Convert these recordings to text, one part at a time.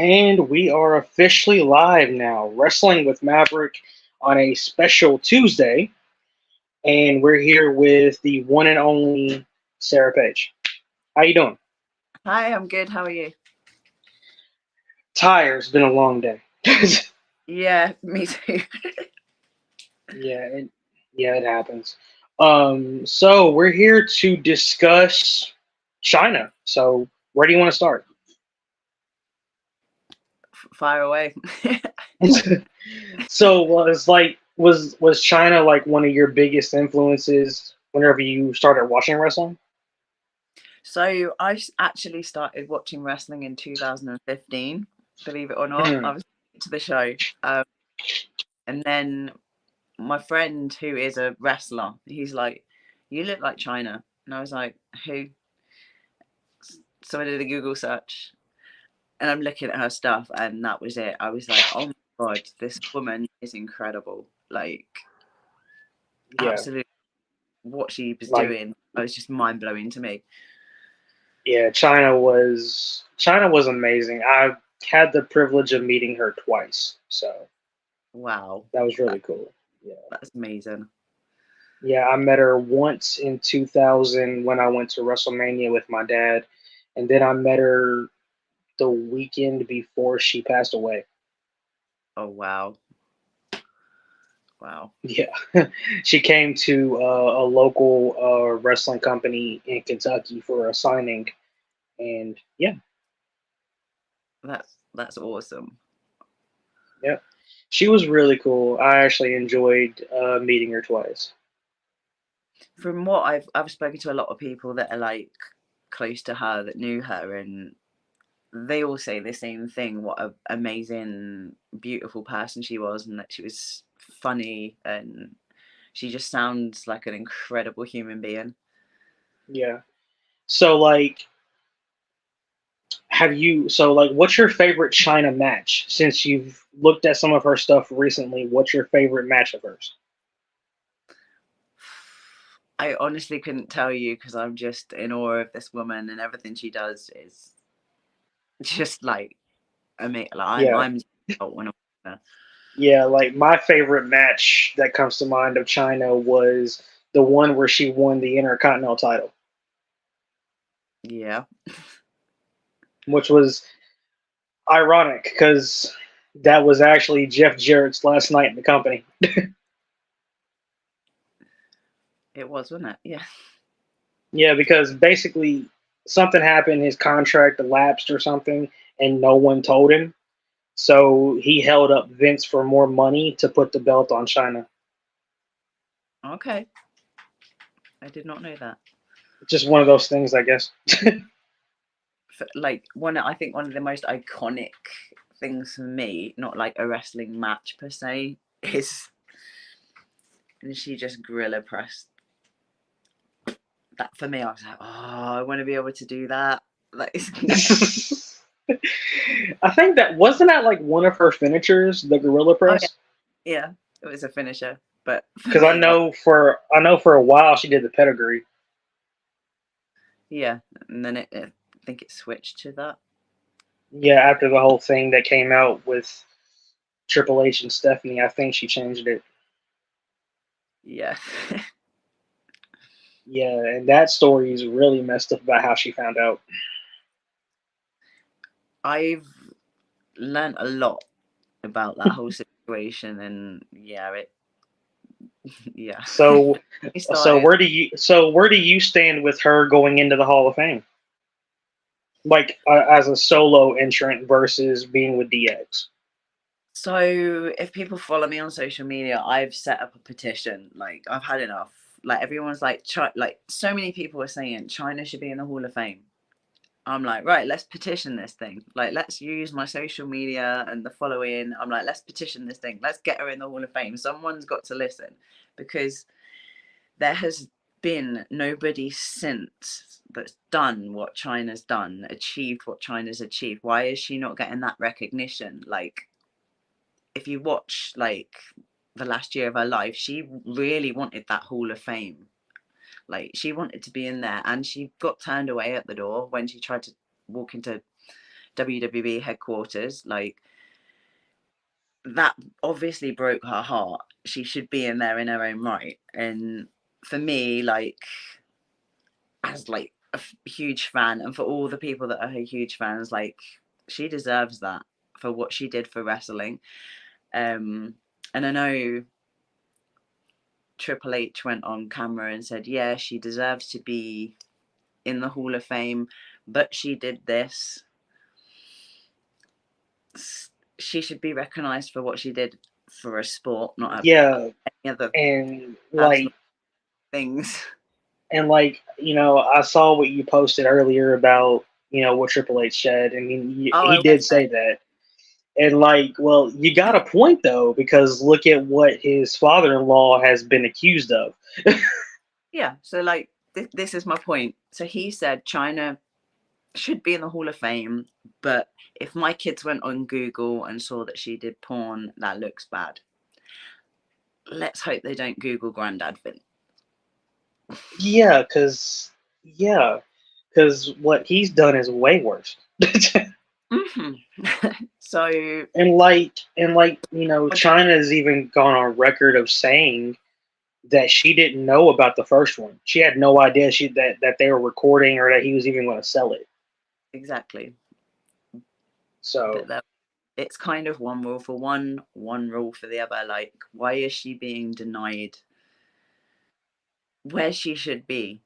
And we are officially live now, wrestling with Maverick on a special Tuesday. And we're here with the one and only Sarah Page. How you doing? Hi, I'm good. How are you? Tired. It's been a long day. Yeah, me too. yeah, it, yeah, it happens. So we're here to discuss China. So where do you want to start? Fire away. So was China like one of your biggest influences whenever you started watching wrestling? So actually started watching wrestling in 2015. Believe it or not, Hmm. I was to the show, um, and then my friend who is a wrestler, he's like, "You look like China," and I was like, "Who?" So I did a Google search, and I'm looking at her stuff, and that was it. I was like, "Oh my god, this woman is incredible!" Like, Yeah, absolutely, what she was like doing, it was just mind blowing to me. yeah, China was amazing. I had the privilege of meeting her twice, so Wow, that was that, really cool. Yeah, that's amazing. yeah, I met her once in 2000 when I went to WrestleMania with my dad, and then I met her the weekend before she passed away. Oh wow, wow. Yeah, she came to a local wrestling company in Kentucky for a signing, and yeah, That's awesome. yeah, she was really cool. I actually enjoyed meeting her twice. From what I've spoken to a lot of people that are like close to her that knew her, and they all say the same thing. What a amazing, beautiful person she was, and that she was funny, and she just sounds like an incredible human being. Yeah. So like, what's your favorite China match? Since you've looked at some of her stuff recently, what's your favorite match of hers? I honestly couldn't tell you because I'm just in awe of this woman, and everything she does is just like amazing. Like, Yeah. I'm when I watch her. Yeah, like my favorite match that comes to mind of China was the one where she won the Intercontinental title, Yeah. which was ironic because that was actually Jeff Jarrett's last night in the company. It was, wasn't it? Yeah. Yeah, because basically something happened, his contract elapsed or something, and no one told him. So he held up Vince for more money to put the belt on China. Okay. I did not know that. Just one of those things, I guess. Like I think one of the most iconic things for me, not like a wrestling match per se, is and she just gorilla pressed that for me. I was like, oh, I want to be able to do that. Like, I think that wasn't that like one of her finishers, the gorilla oh yeah, press. yeah, it was a finisher. But for Because I me, like, know for I know for a while she did the pedigree. yeah, and then I think it switched to that. Yeah, after the whole thing that came out with Triple H and Stephanie, I think she changed it. Yeah, Yeah, and that story is really messed up about how she found out. I've learned a lot about that whole situation, and yeah, yeah, So, it so started. where do you stand with her going into the Hall of Fame? Like as a solo entrant versus being with DX. So if people follow me on social media, I've set up a petition. Like I've had enough. Like everyone's like, like so many people are saying China should be in the Hall of Fame. I'm like, right, let's petition this thing. Like, let's use my social media and the following. I'm like, let's petition this thing. Let's get her in the Hall of Fame. Someone's got to listen because there has been nobody since that's done what China's done, achieved what China's achieved. Why is she not getting that recognition? Like, if you watch like the last year of her life, she really wanted that Hall of Fame. Like she wanted to be in there, and she got turned away at the door when she tried to walk into WWE headquarters. Like, that obviously broke her heart. She should be in there in her own right. And for me, like, as like a huge fan, and for all the people that are her huge fans, like, she deserves that for what she did for wrestling. And I know Triple H went on camera and said, yeah, she deserves to be in the Hall of Fame, but she did this. She should be recognized for what she did for a sport, not Yeah, any other and personal like, things. and like, I saw what you posted earlier about, what Triple H said. I mean, Oh, he I did was say that. And like, well, you got a point though, because look at what his father-in-law has been accused of. yeah. So like, this is my point. So he said Chyna should be in the Hall of Fame, but if my kids went on Google and saw that she did porn, that looks bad. Let's hope they don't Google Granddad Vince. Yeah, because what he's done is way worse. So, and like, China's even gone on record of saying that she didn't know about the first one. She had no idea that they were recording or that he was even going to sell it. exactly. So But it's kind of one rule for one rule for the other. Like, why is she being denied where she should be?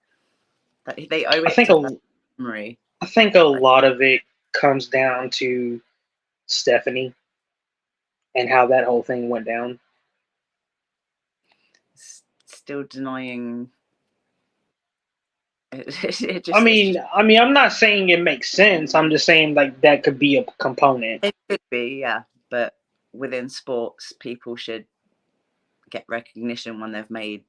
Like, they owe I it think to her a memory. I think a Like, lot of it comes down to Stephanie and how that whole thing went down. still denying. It I just it's mean, just I mean, I'm not saying it makes sense. I'm just saying like that could be a component. it could be, yeah. But within sports, people should get recognition when they've made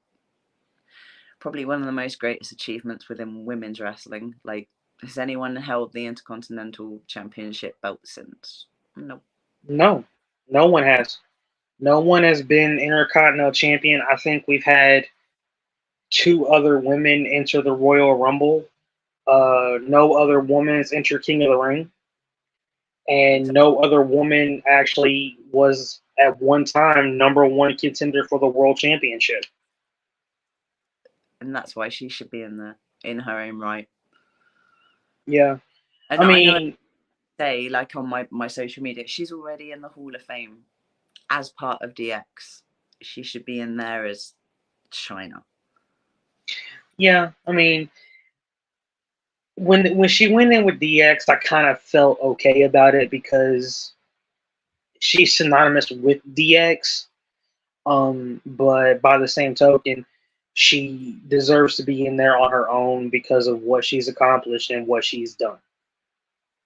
probably one of the most greatest achievements within women's wrestling. Like, has anyone held the Intercontinental Championship belt since? No. No, no one has. No one has been Intercontinental Champion. I think we've had two other women enter the Royal Rumble. No other woman's enter King of the Ring, and Exactly. no other woman actually was at one time number one contender for the World Championship. And that's why she should be in her own right. Yeah, And I I know I mean, say, like, on my social media, she's already in the Hall of Fame as part of DX. She should be in there as Chyna. yeah, I mean, when she went in with DX, I kind of felt okay about it because she's synonymous with DX. But by the same token, she deserves to be in there on her own because of what she's accomplished and what she's done.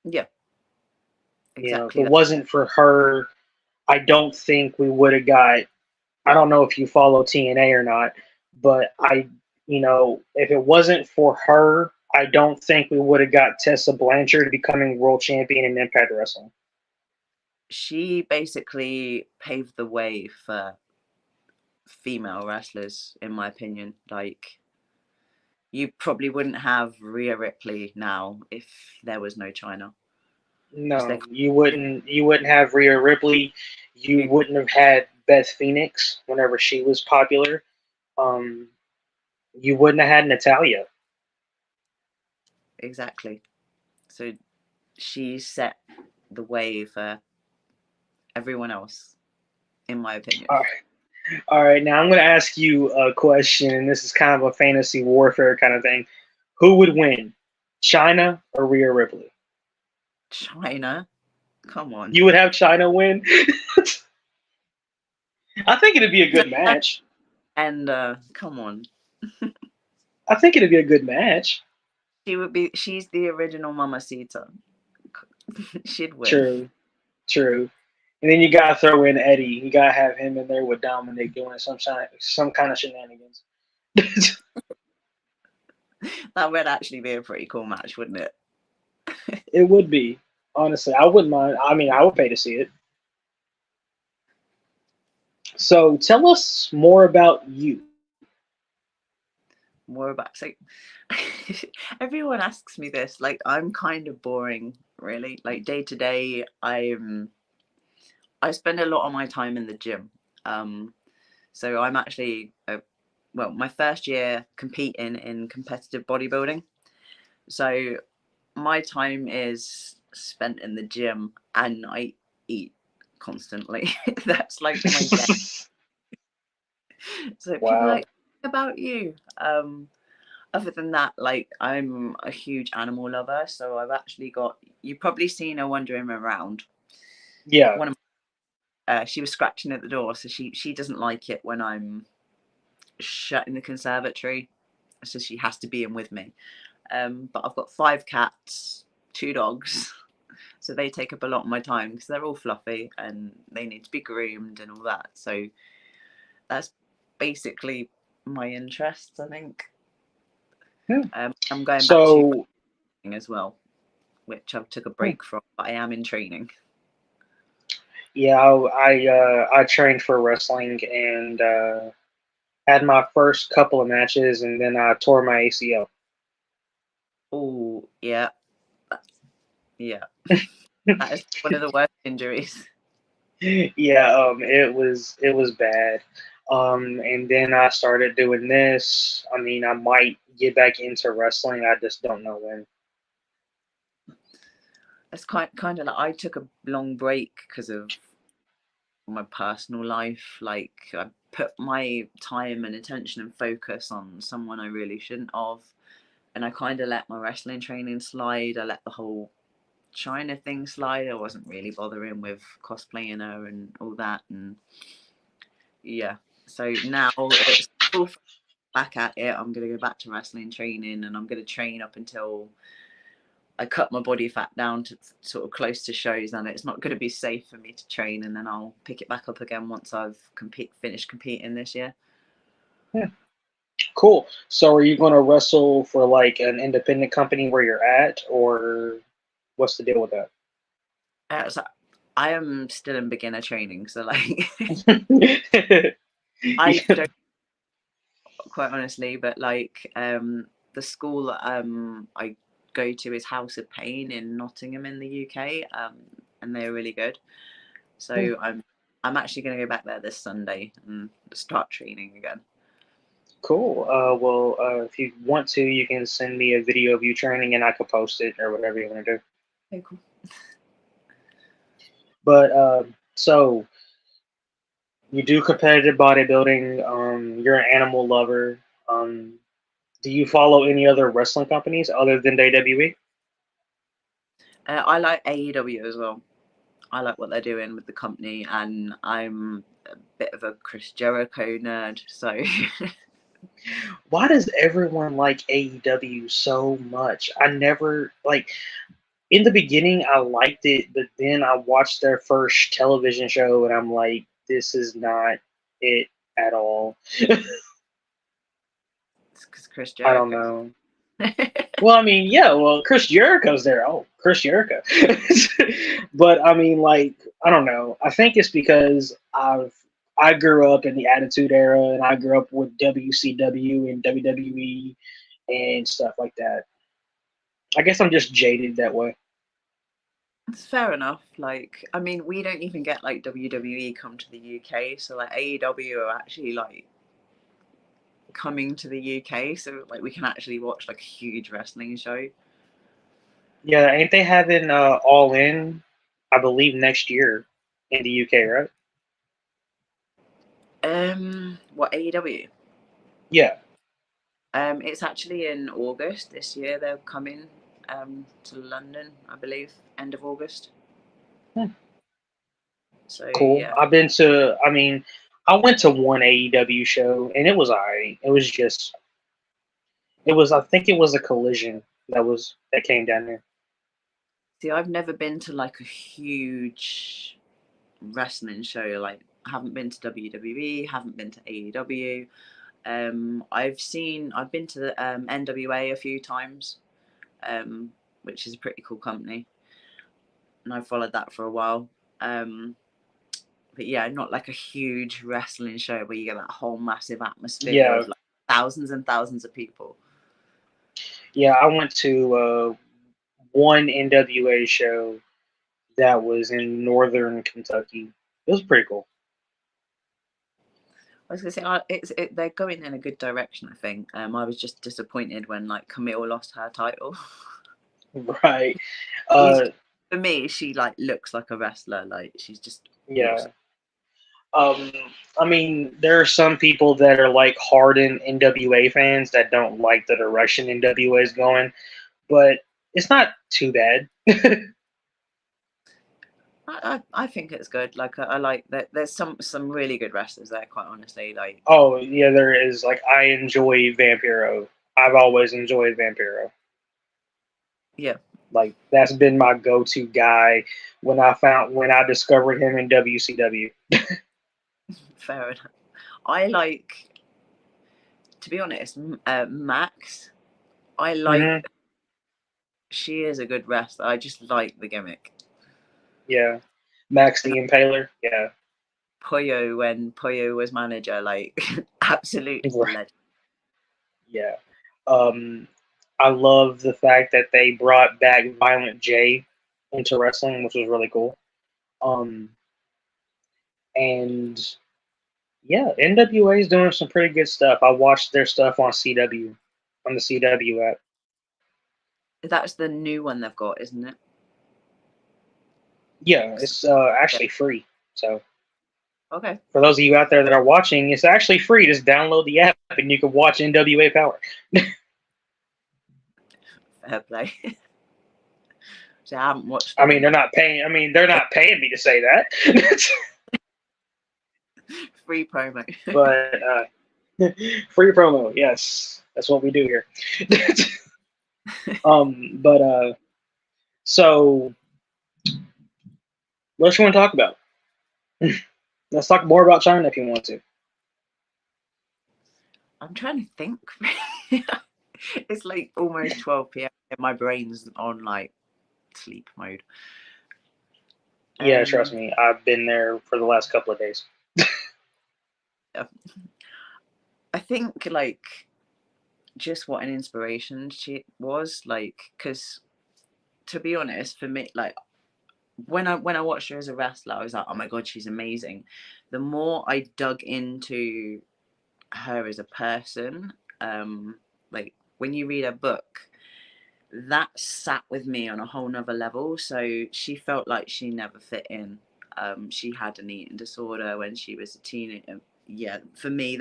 Yeah, If exactly it that. wasn't for her, I don't think we would have got. I don't know if you follow TNA or not, but if it wasn't for her, I don't think we would have got Tessa Blanchard becoming world champion in Impact Wrestling. She basically paved the way for female wrestlers, in my opinion. Like, you probably wouldn't have Rhea Ripley now if there was no Chyna. No, you wouldn't. You wouldn't have Rhea Ripley. You wouldn't have had Beth Phoenix whenever she was popular. Um, you wouldn't have had Natalia. Exactly. So she set the way for everyone else, in my opinion. All right. All right. Now I'm going to ask you a question, and this is kind of a fantasy warfare kind of thing. Who would win, Chyna or Rhea Ripley? Chyna, come on. You would have Chyna win. I think it'd be a good match. And come on. I think it'd be a good match. She's the original Mamacita. She'd win. True. True. And then you gotta throw in Eddie. You gotta have him in there with Dominic doing some kind of shenanigans. That would actually be a pretty cool match, wouldn't it? It would be. Honestly, I wouldn't mind. I mean, I would pay to see it. So tell us more about you. more about so everyone asks me this. Like, I'm kind of boring, really. Like, day to day, I spend a lot of my time in the gym. So I'm actually well, my first year competing in competitive bodybuilding. So my time is spent in the gym, and I eat constantly. That's like my day. So people are Wow. like, about you. Other than that, like, I'm a huge animal lover, so I've actually got, you've probably seen her wandering around. Yeah. One of she was scratching at the door, so she doesn't like it when I'm shut in the conservatory, so she has to be in with me. But I've got 5 cats, 2 dogs, so they take up a lot of my time because they're all fluffy and they need to be groomed and all that. So that's basically my interests, I think. Yeah. I'm going back to So, training as well, which I've took a hmm, break from, but I am in training. yeah, I trained for wrestling and had my first couple of matches, and then I tore my ACL. Oh, yeah, yeah. That is one of the worst injuries. Yeah, it was bad. And then I started doing this. I mean, I might get back into wrestling. I just don't know when. It's kind of like I took a long break because of my personal life. Like, I put my time and attention and focus on someone I really shouldn't have, and I kind of let my wrestling training slide. I let the whole Chyna thing slide. I wasn't really bothering with cosplaying her and all that, and yeah. So now it's all back at it. I'm gonna go back to wrestling training, and I'm gonna train up until I cut my body fat down to sort of close to shows, and it's not going to be safe for me to train, and then I'll pick it back up again once I've finished competing this year. Yeah, cool. So, are you going to wrestle for like an independent company where you're at, or what's the deal with So I am still in beginner training, so like that? I Yeah. don't, quite honestly, but like the school that I go to is House of Pain in Nottingham in the UK, and they're really good. So I'm actually going to go back there this Sunday and start training again. Cool. Well, if you want to, you can send me a video of you training, and I could post it or whatever you want to do. Okay, cool. But so you do competitive bodybuilding. You're an animal lover. Um, do you follow any other wrestling companies other than WWE? I like AEW as well. I like what they're doing with the company, and I'm a bit of a Chris Jericho nerd. So Why does everyone like AEW so much? I never like. In the beginning, I liked it, but then I watched their first television show, and I'm like, this is not it at all. it's because Chris I don't Jericho. know. Well, I mean, yeah, well, Chris Jericho's there. Oh, Chris Jericho. But I mean, like, I don't know. I think it's because I grew up in the Attitude Era, and I grew up with WCW and WWE and stuff like that. I guess I'm just jaded that way. It's fair enough. Like, I mean, we don't even get like WWE come to the UK, so like AEW are actually like coming to the UK, so like we can actually watch like a huge wrestling show. Yeah, ain't they having All In, I believe, next year in the UK, right? What AEW? Yeah. It's actually in August this year. They're coming to London, I believe, end of August. Hmm. So Cool. yeah. I mean, I went to one AEW show, and it was alright. I think it was a Collision that came down there. See, I've never been to like a huge wrestling show. Like, I haven't been to WWE, haven't been to AEW. I've been to the NWA a few times, which is a pretty cool company, and I followed that for a while. But yeah, not like a huge wrestling show where you get that whole massive atmosphere Yeah, of like thousands and thousands of people. Yeah, I went to one NWA show that was in northern Kentucky. It was pretty cool. I was gonna say they're going in a good direction. I think. I was just disappointed when like Camille lost her title. Right. She's, Uh, for me, she like looks like a wrestler. Like she's just yeah. awesome. Um, I mean, there are some people that are like hardened NWA fans that don't like the direction NWA is going, but it's not too bad. I think it's good. Like I like that. There's some really good wrestlers there. Quite honestly, like Oh, yeah, there is. Like, I enjoy Vampiro. I've always enjoyed Vampiro. yeah, Like, that's been my go-to guy when I discovered him in WCW. fair enough. I like, to be honest, Max. I like. Hmm. She is a good wrestler. I just like the gimmick. Yeah. Max And the Impaler. Yeah. Puyo, when Puyo was manager, like absolute Right. legend. Yeah. Um, I love the fact that they brought back Violent J into wrestling, which was really cool. Um, and yeah, NWA is doing some pretty good stuff. I watched their stuff on CW, on the CW app. That's the new one they've got, isn't it? Yeah, it's actually free. So Okay, for those of you out there that are watching, it's actually free. Just download the app and you can watch NWA Power. fair play. So I haven't watched I it mean, they're yet. not paying. I mean, they're not paying me to say that. Free promo. But free promo, yes, that's what we do here. But so what do you want to talk about? Let's talk more about China if you want to. I'm trying to think. It's like almost 12 p.m. and my brain's on like sleep mode. Yeah, trust Um, me, I've been there for the last couple of days. I think like just what an inspiration she was, like, because to be honest, for me, like when I watched her as a wrestler, I was like, oh my god, she's amazing. The more I dug into her as a person, like when you read a book, that sat with me on a whole nother level. So she felt like she never fit in. She had an eating disorder when she was a teenager. Yeah, for me,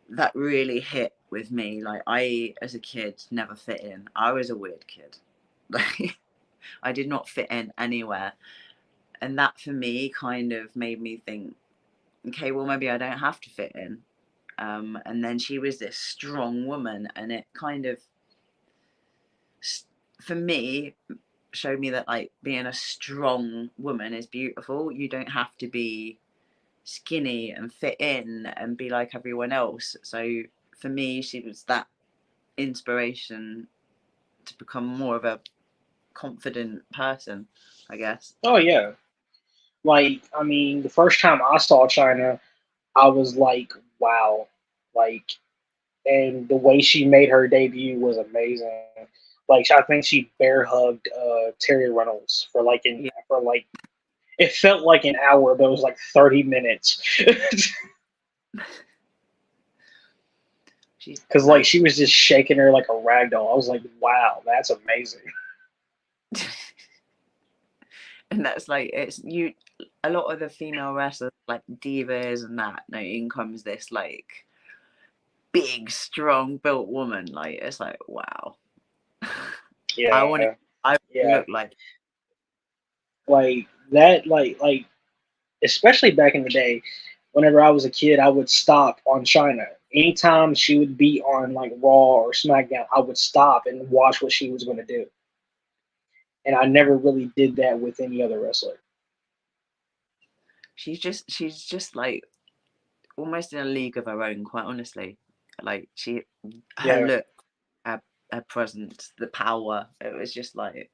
that really hit with me. Like I, as a kid, never fit in. I was a weird kid. Like I did not fit in anywhere, and that for me kind of made me think, okay, well maybe I don't have to fit in. And then she was this strong woman, and it kind of, for me, showed me that like being a strong woman is beautiful. You don't have to be skinny and fit in and be like everyone else. So for me, she was that inspiration to become more of a confident person, I guess. Oh yeah, like I mean, the first time I saw China, I was like, wow, like, and the way she made her debut was amazing. Like I think she bear hugged Terry Reynolds Yeah, for like it felt like an hour, but it was like 30 minutes. she's Because like like, she was just shaking her like a rag doll. I was like, wow, that's amazing. and that's like it's you. A lot of the female wrestlers like divas and that. No, in comes this like big, strong built woman. Like it's like wow. I want to. Yeah, I yeah, look like. like that, like especially back in the day, whenever I was a kid, I would stop on China. Anytime she would be on like Raw or SmackDown, I would stop and watch what she was going to do. And I never really did that with any other wrestler. She's just like almost in a league of her own. Quite honestly, like her Yeah, look, her, her presence, the power. It was just like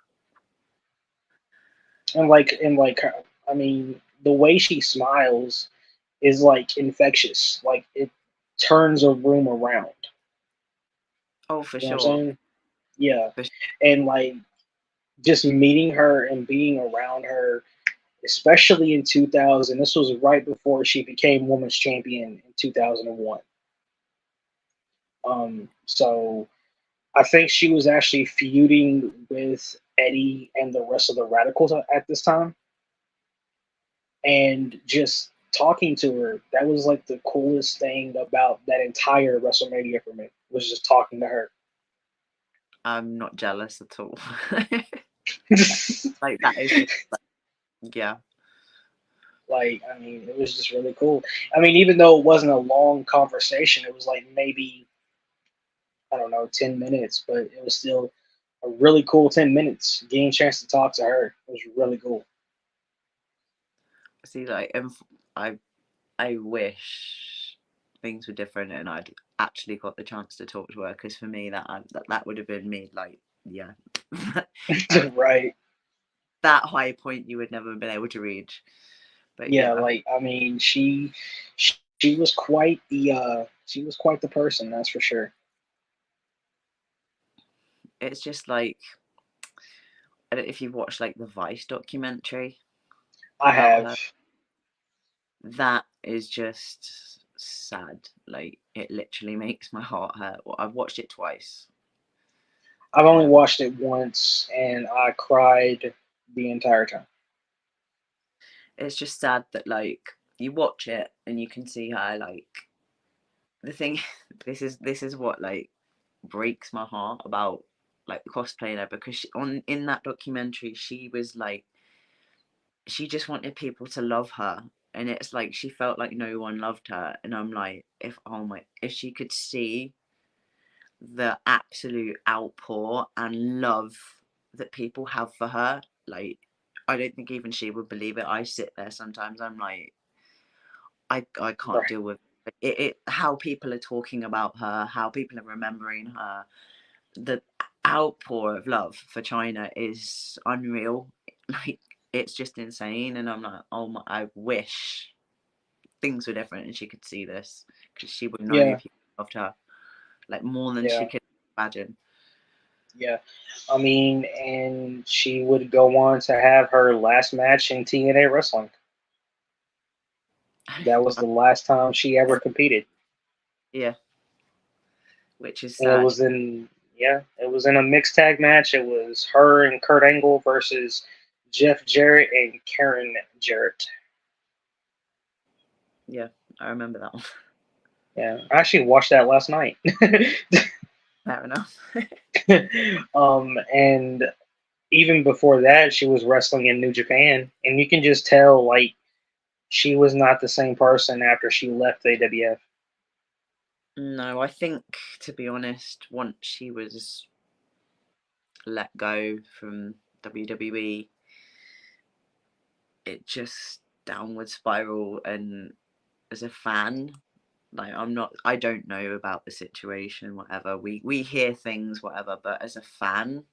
and like I mean, the way she smiles is like infectious. Like it. turns a room around. Oh, for You know what I'm sure. saying? Yeah. For, And like just meeting her and being around her, especially in 2000. This was right before she became women's champion in 2001. So I think she was actually feuding with Eddie and the rest of the Radicals at this time, and just talking to her, that was like the coolest thing about that entire WrestleMania for me, was just talking to her. I'm not jealous at all. Like that is just yeah. Like, I mean, it was just really cool. I mean, even though it wasn't a long conversation, it was like maybe, I don't know, 10 minutes, but it was still a really cool 10 minutes. Getting a chance to talk to her was really cool. See, like, I I wish things were different and I'd actually got the chance to talk to her, because for me that would have been me, like, yeah. That, Right. that high point you would never have been able to reach. But Yeah, yeah, like, I mean, she was quite the person, that's for sure. it's just like, I don't know if you've watched like the Vice documentary I about have. her. That is just sad. Like, it literally makes my heart hurt. Well, I've watched it twice. I've only Yeah, watched it once and I cried the entire time. it's just sad that, like, you watch it and you can see her, like, the thing. This is what, like, breaks my heart about, like, cosplaying her, because in that documentary she was like, she just wanted people to love her, and it's like she felt like no one loved her, and I'm like, if she could see the absolute outpour and love that people have for her, like, I don't think even she would believe it. I sit there sometimes, I'm like, I can't Right. deal with it, how people are talking about her, how people are remembering her. The outpour of love for Chyna is unreal. Like, it's just insane, and I'm like, oh my, I wish things were different and she could see this, because she would know Yeah, people loved her, like, more than she yeah, could imagine. yeah. I mean, and she would go on to have her last match in TNA wrestling. That was the last time she ever competed. Yeah, which is And it sad. was in, yeah, it was in a mixed tag match. It was her and Kurt Angle versus Jeff Jarrett and Karen Jarrett. Yeah, I remember that one. Yeah, I actually watched that last night. Fair enough. And even before that, she was wrestling in New Japan, and you can just tell like she was not the same person after she left AWF. No, I think, to be honest, once she was let go from WWE, it just downward spiral. And as a fan, like, I don't know about the situation, whatever. We hear things, whatever, but as a fan,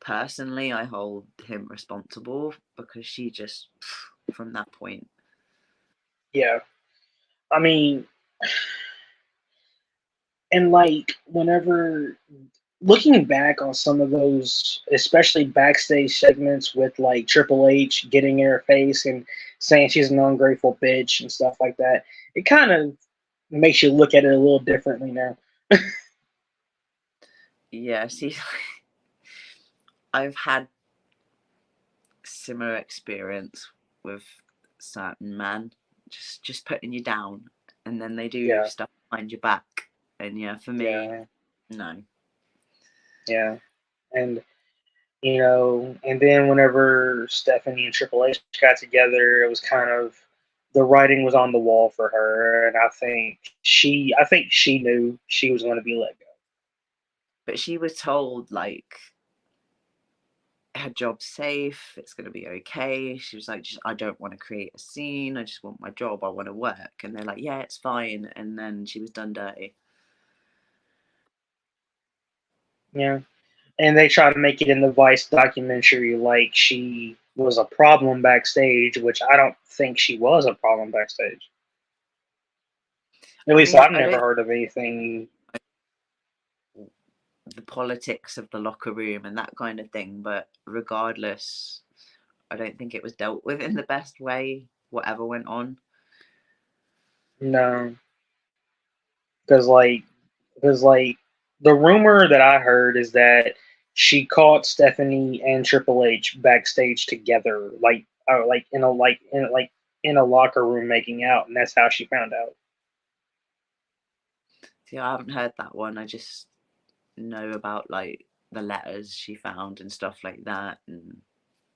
personally, I hold him responsible, because she just, from that point. Yeah, I mean, and like whenever looking back on some of those, especially backstage segments with like Triple H getting in her face and saying she's an ungrateful bitch and stuff like that, it kind of makes you look at it a little differently now. Yeah, see, I've had similar experience with certain men, just putting you down, and then they do Yeah, stuff behind your back. And yeah, for me, yeah, no. yeah. And and then whenever Stephanie and Triple H got together, it was kind of the writing was on the wall for her, and I think she knew she was going to be let go. But she was told, like, her job's safe, it's going to be okay. She was like, I don't want to create a scene, I just want my job, I want to work. And they're like, yeah, it's fine. And then she was done dirty. Yeah, and they try to make it in the Vice documentary like she was a problem backstage, which I don't think she was a problem backstage. At I least mean, I've I never don't heard of anything. the politics of the locker room and that kind of thing, but regardless, I don't think it was dealt with in the best way, whatever went on. No, because like the rumor that I heard is that she caught Stephanie and Triple H backstage together, in a locker room making out, and that's how she found out. See, I haven't heard that one. I just know about like the letters she found and stuff like that, and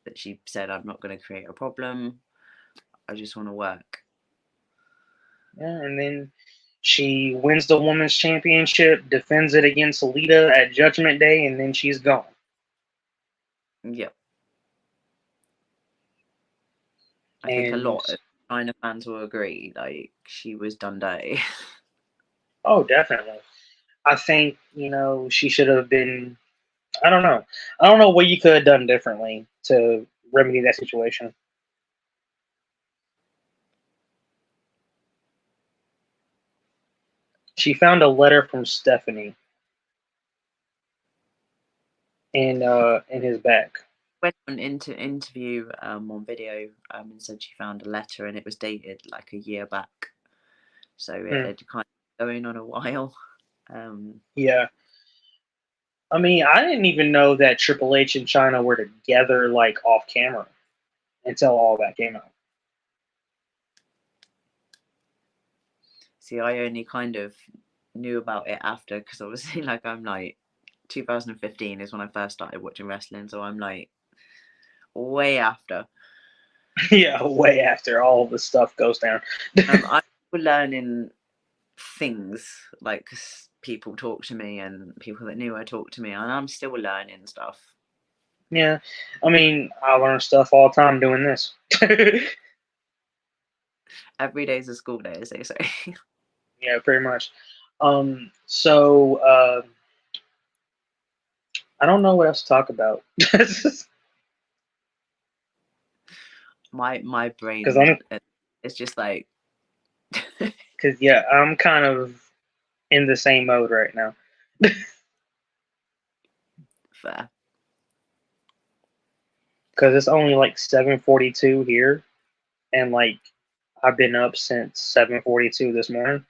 that she said, I'm not going to create a problem. I just want to work. Yeah, and then she wins the women's championship, defends it against Alita at Judgment Day, and then she's gone. Yep. I think a And lot of China fans will agree, like, she was done dirty. oh, definitely. I think, she should have been. I don't know. I don't know what you could have done differently to remedy that situation. She found a letter from Stephanie in his bag. Went on into interview on video and said she found a letter and it was dated like a year back. So it had kind of going on a while. Yeah. I mean, I didn't even know that Triple H and Chyna were together, like, off camera until all that came out. See, I only kind of knew about it after, because obviously, like, I'm like, 2015 is when I first started watching wrestling, so I'm like way after. Yeah, way after all the stuff goes down. I'm learning things, like, 'cause people talk to me and people that knew her talk to me, and I'm still learning stuff. Yeah, I mean, I learn stuff all the time doing this. Every day's a school day, as they say. Yeah, pretty much. So I don't know what else to talk about. my Because brain is just like yeah, I'm kind of in the same mode right now. fair. Because it's only like 7:42 here, and like I've been up since 7:42 this morning.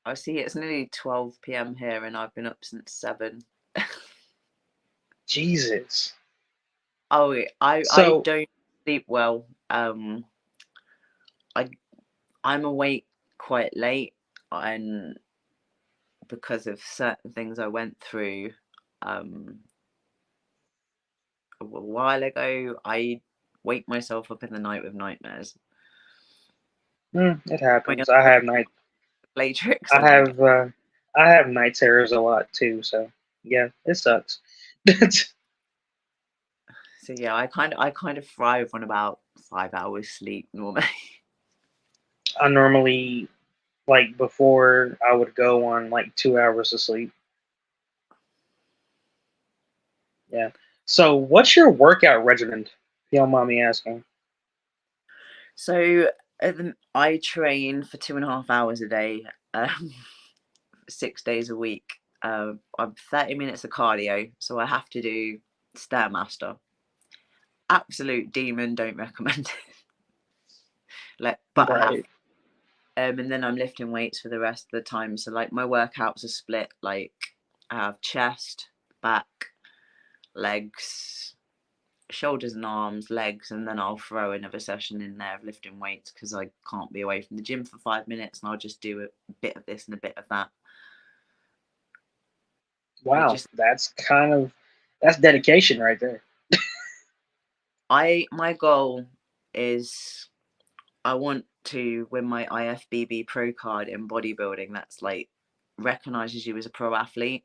I see it's nearly 12 p.m. here and I've been up since 7. Jesus. Oh, I So don't sleep well. I I'm awake quite late, and because of certain things I went through a while ago, I wake myself up in the night with nightmares. it I mean, happens. play tricks I on me. have I have night terrors a lot too. So yeah, it sucks. So yeah, I kind of thrive on about 5 hours sleep normally. I normally, like, before I would go on like 2 hours of sleep. Yeah. So what's your workout regimen? If you don't mind me asking. So I train for 2.5 hours a day, 6 days a week. I'm 30 minutes of cardio, so I have to do Stairmaster. Absolute demon, don't recommend it. But I have, Right. and then I'm lifting weights for the rest of the time. So like my workouts are split. Like I have chest, back, legs, shoulders and arms, legs, and then I'll throw another session in there of lifting weights because I can't be away from the gym for 5 minutes, and I'll just do a bit of this and a bit of that. And it Wow, just that's dedication right there. my goal is I want to win my IFBB pro card in bodybuilding. That's like recognizes you as a pro athlete.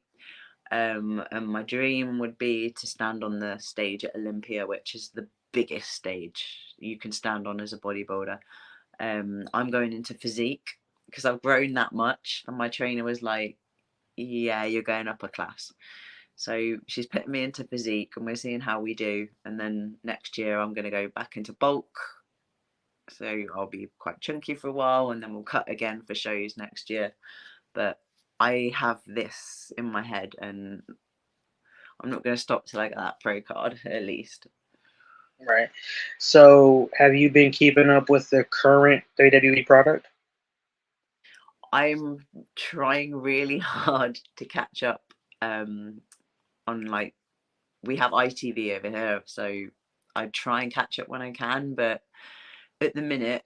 And my dream would be to stand on the stage at Olympia, which is the biggest stage you can stand on as a bodybuilder. I'm going into physique because I've grown that much, and my trainer was like, "Yeah, you're going up a class." So she's putting me into physique, and we're seeing how we do. And then next year, I'm going to go back into bulk, So I'll be quite chunky for a while, and then we'll cut again for shows next year. But I have this in my head, and I'm not going to stop till I get that pro card, at least. Right. So, have you been keeping up with the current WWE product? I'm trying really hard to catch up on, like, we have ITV over here, so I try and catch up when I can, but at the minute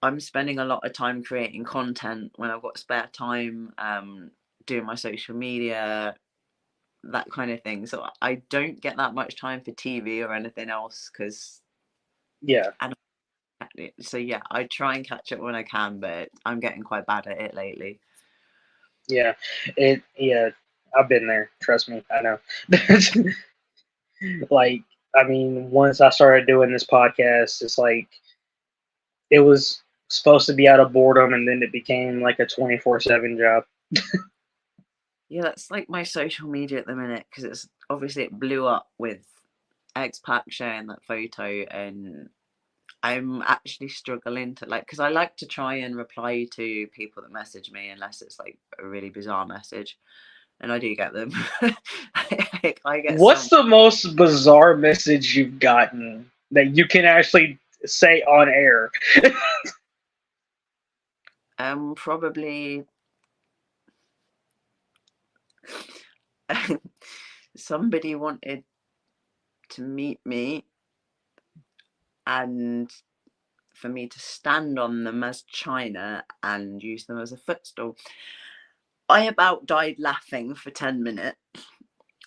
I'm spending a lot of time creating content when I've got spare time, doing my social media, that kind of thing. So I don't get that much time for TV or anything else because Yeah. so yeah, I try and catch up when I can, but I'm getting quite bad at it lately. Yeah. Yeah, I've been there. Trust me. I know. Like, I mean, once I started doing this podcast, it's like it was supposed to be out of boredom, and then it became like a 24/7 job. Yeah, that's like my social media at the minute because it's obviously it blew up with X-Pac sharing that photo, and I'm actually struggling to, like, because I like to try and reply to people that message me unless it's like a really bizarre message, and I do get them. I get What's some. the most bizarre message you've gotten that you can actually say on air? Probably somebody wanted to meet me and for me to stand on them as China and use them as a footstool. I about died laughing for 10 minutes.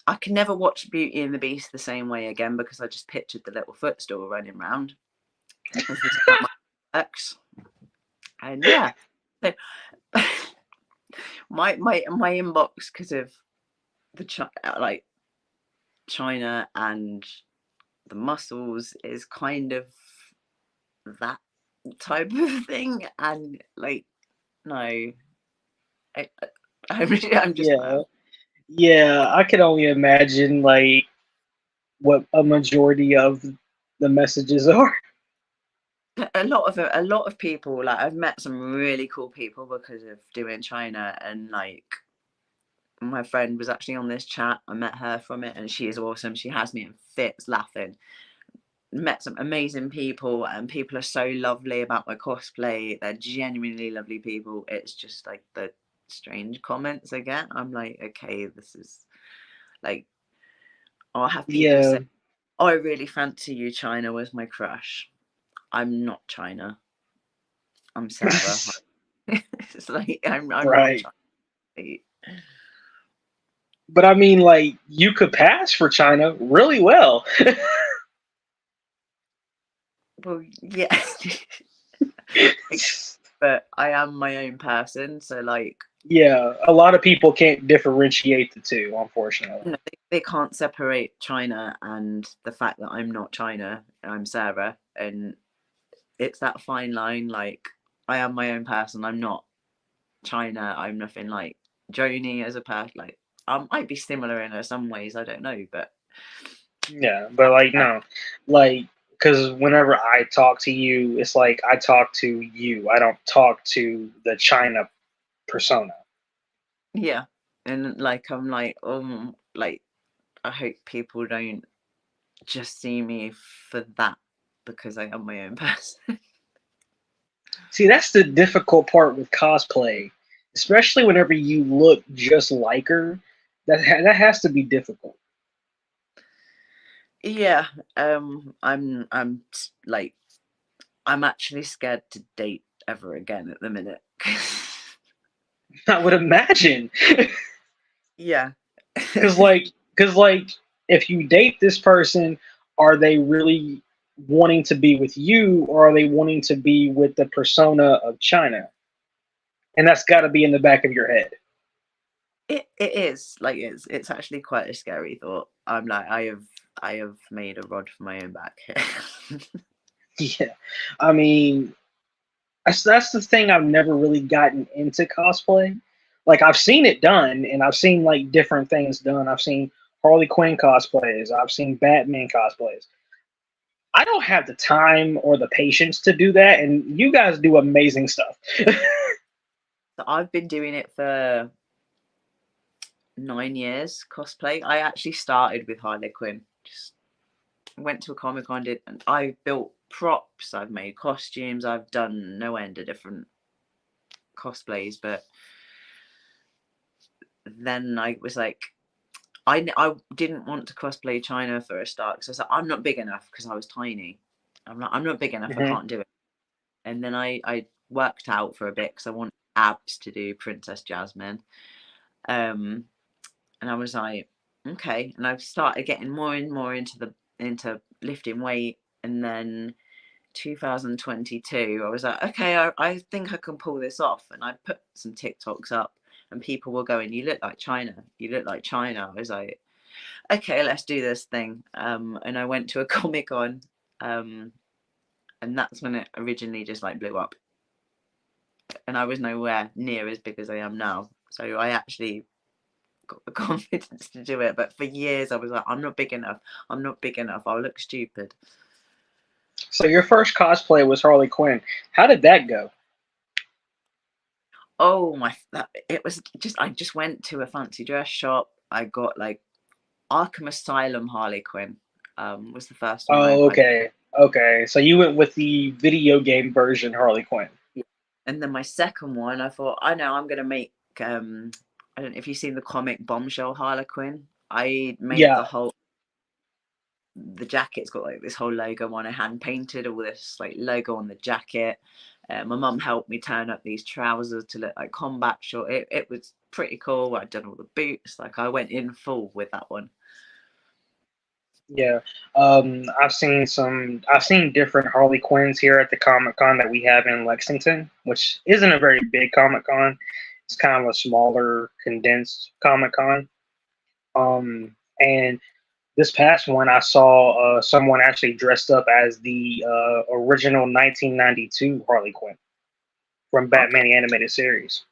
I can never watch Beauty and the Beast the same way again because I just pictured the little footstool running around. This is how my works. And yeah, so my inbox because of the like China and the muscles is kind of that type of thing, and like no, I'm just Yeah. Yeah, I can only imagine like what a majority of the messages are. a lot of people, like I've met some really cool people because of doing China, and like my friend was actually on this chat. I met her from it, and she is awesome. She has me in fits laughing. Met some amazing people, and people are so lovely about my cosplay. They're genuinely lovely people. It's just like the strange comments I get. I'm like, okay, this is like, I'll have people Yeah, say, oh, I really fancy you, China was my crush. I'm not China. I'm Sarah. It's like I'm not right. China. But I mean, like, you could pass for China really well. Well, yeah. But I am my own person, so like Yeah, a lot of people can't differentiate the two, unfortunately. no, they can't separate China and the fact that I'm not China. I'm Sarah, and it's that fine line. Like I am my own person. I'm not China. I'm nothing like Joni as a person. Like I might be similar in some ways. I don't know, but Yeah, but like, uh, no, like, because whenever I talk to you, it's like I talk to you. I don't talk to the China persona. yeah, and like I'm like I hope people don't just see me for that because I am my own person. See, that's the difficult part with cosplay, especially whenever you look just like her. That has to be difficult. Yeah, like I'm actually scared to date ever again at the minute. I would imagine, Yeah. because like, if you date this person, are they really wanting to be with you, or are they wanting to be with the persona of China? And that's got to be in the back of your head. It is like it's actually quite a scary thought. I'm like I have made a rod for my own back here. Yeah, I mean, that's the thing. I've never really gotten into cosplay. Like, I've seen it done, and I've seen like different things done. I've seen Harley Quinn cosplays. I've seen Batman cosplays. I don't have the time or the patience to do that, and you guys do amazing stuff. So I've been doing it for 9 years cosplay. I actually started with Harley Quinn. Just went to a Comic Con, did, and I built props. I've made costumes. I've done no end of different cosplays. But then I was like, I didn't want to cosplay China for a start because I was like, I'm not big enough because I was tiny. I'm not big enough. I Hmm. can't do it. And then I worked out for a bit because I want abs to do Princess Jasmine. Um, and I was like, okay. And I've started getting more and more into lifting weight. And then 2022, I was like, okay, I think I can pull this off. And I put some TikToks up, and people were going, "You look like Chyna. You look like Chyna." I was like, okay, let's do this thing. And I went to a Comic Con, and that's when it originally just like blew up. And I was nowhere near as big as I am now. So I actually got the confidence to do it. But for years, I was like, I'm not big enough. I'm not big enough. I'll look stupid. So your first cosplay was Harley Quinn. How did that go? Oh my! It was just I just went to a fancy dress shop. I got like Arkham Asylum Harley Quinn. Was the first one Oh, I okay, okay. So you went with the video game version Harley Quinn. and then my second one, I thought, I know I'm gonna make. I don't know if you've seen the comic Bombshell Harlequin. I made Yeah, the jacket's got like this whole logo on it, hand painted, all this like logo on the jacket. My mum helped me turn up these trousers to look like combat short. It was pretty cool. I'd done all the boots. Like I went in full with that one. yeah. I've seen some. I've seen different Harley Quinns here at the Comic Con that we have in Lexington, which isn't a very big Comic Con. It's kind of a smaller, condensed Comic Con. And this past one, I saw someone actually dressed up as the original 1992 Harley Quinn from Okay, Batman the Animated Series.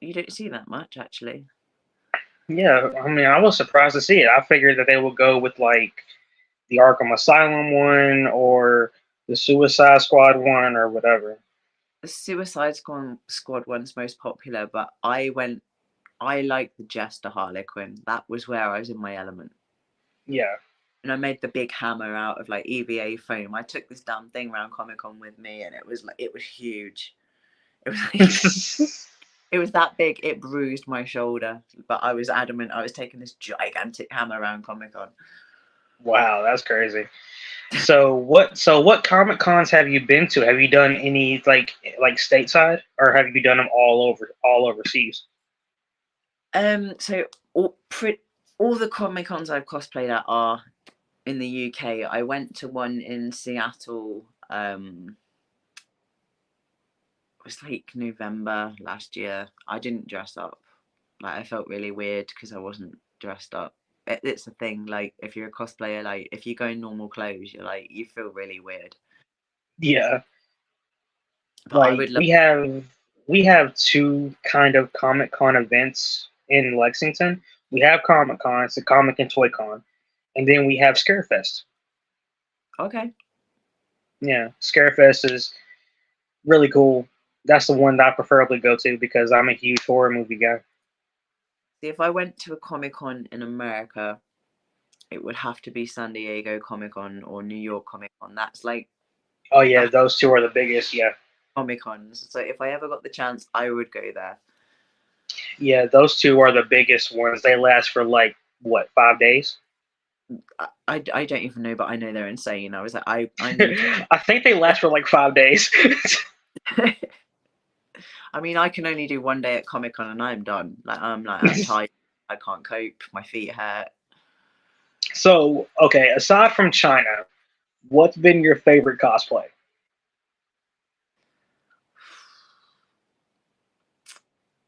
you don't see that much actually. Yeah, I mean, I was surprised to see it. I figured that they would go with like the Arkham Asylum one or the Suicide Squad one or whatever. The Suicide Squad one's most popular, but I like the Jester Harlequin. That was where I was in my element. Yeah. And I made the big hammer out of like EVA foam. I took this damn thing around Comic Con with me, and it was huge. It was like it was that big. It bruised my shoulder, but I was adamant. I was taking this gigantic hammer around Comic Con. Wow, that's crazy. So what Comic Cons have you been to? Have you done any like stateside or have you done them all overseas? So all the Comic Cons I've cosplayed at are in the UK. I went to one in Seattle. It was like November last year. I didn't dress up. Like I felt really weird because I wasn't dressed up. It's a thing. Like if you're a cosplayer, like if you go in normal clothes, you're like you feel really weird. Yeah. But I Like would love. we have two kind of Comic Con events in Lexington. We have Comic Con, it's a Comic and Toy Con, and then we have Scarefest. Okay. Yeah, Scarefest is really cool. That's the one that I preferably go to because I'm a huge horror movie guy. See, if I went to a Comic Con in America, it would have to be San Diego Comic Con or New York Comic Con. That's like Oh yeah, the those two are the biggest. Yeah, Comic Cons. So if I ever got the chance, I would go there. yeah, those two are the biggest ones. They last for like what 5 days? I don't even know, but I know they're insane. I was like, I need to. I think they last for like 5 days. I mean, I can only do one day at Comic Con and I'm done. I'm tired. I can't cope. My feet hurt. So okay, aside from China, what's been your favorite cosplay?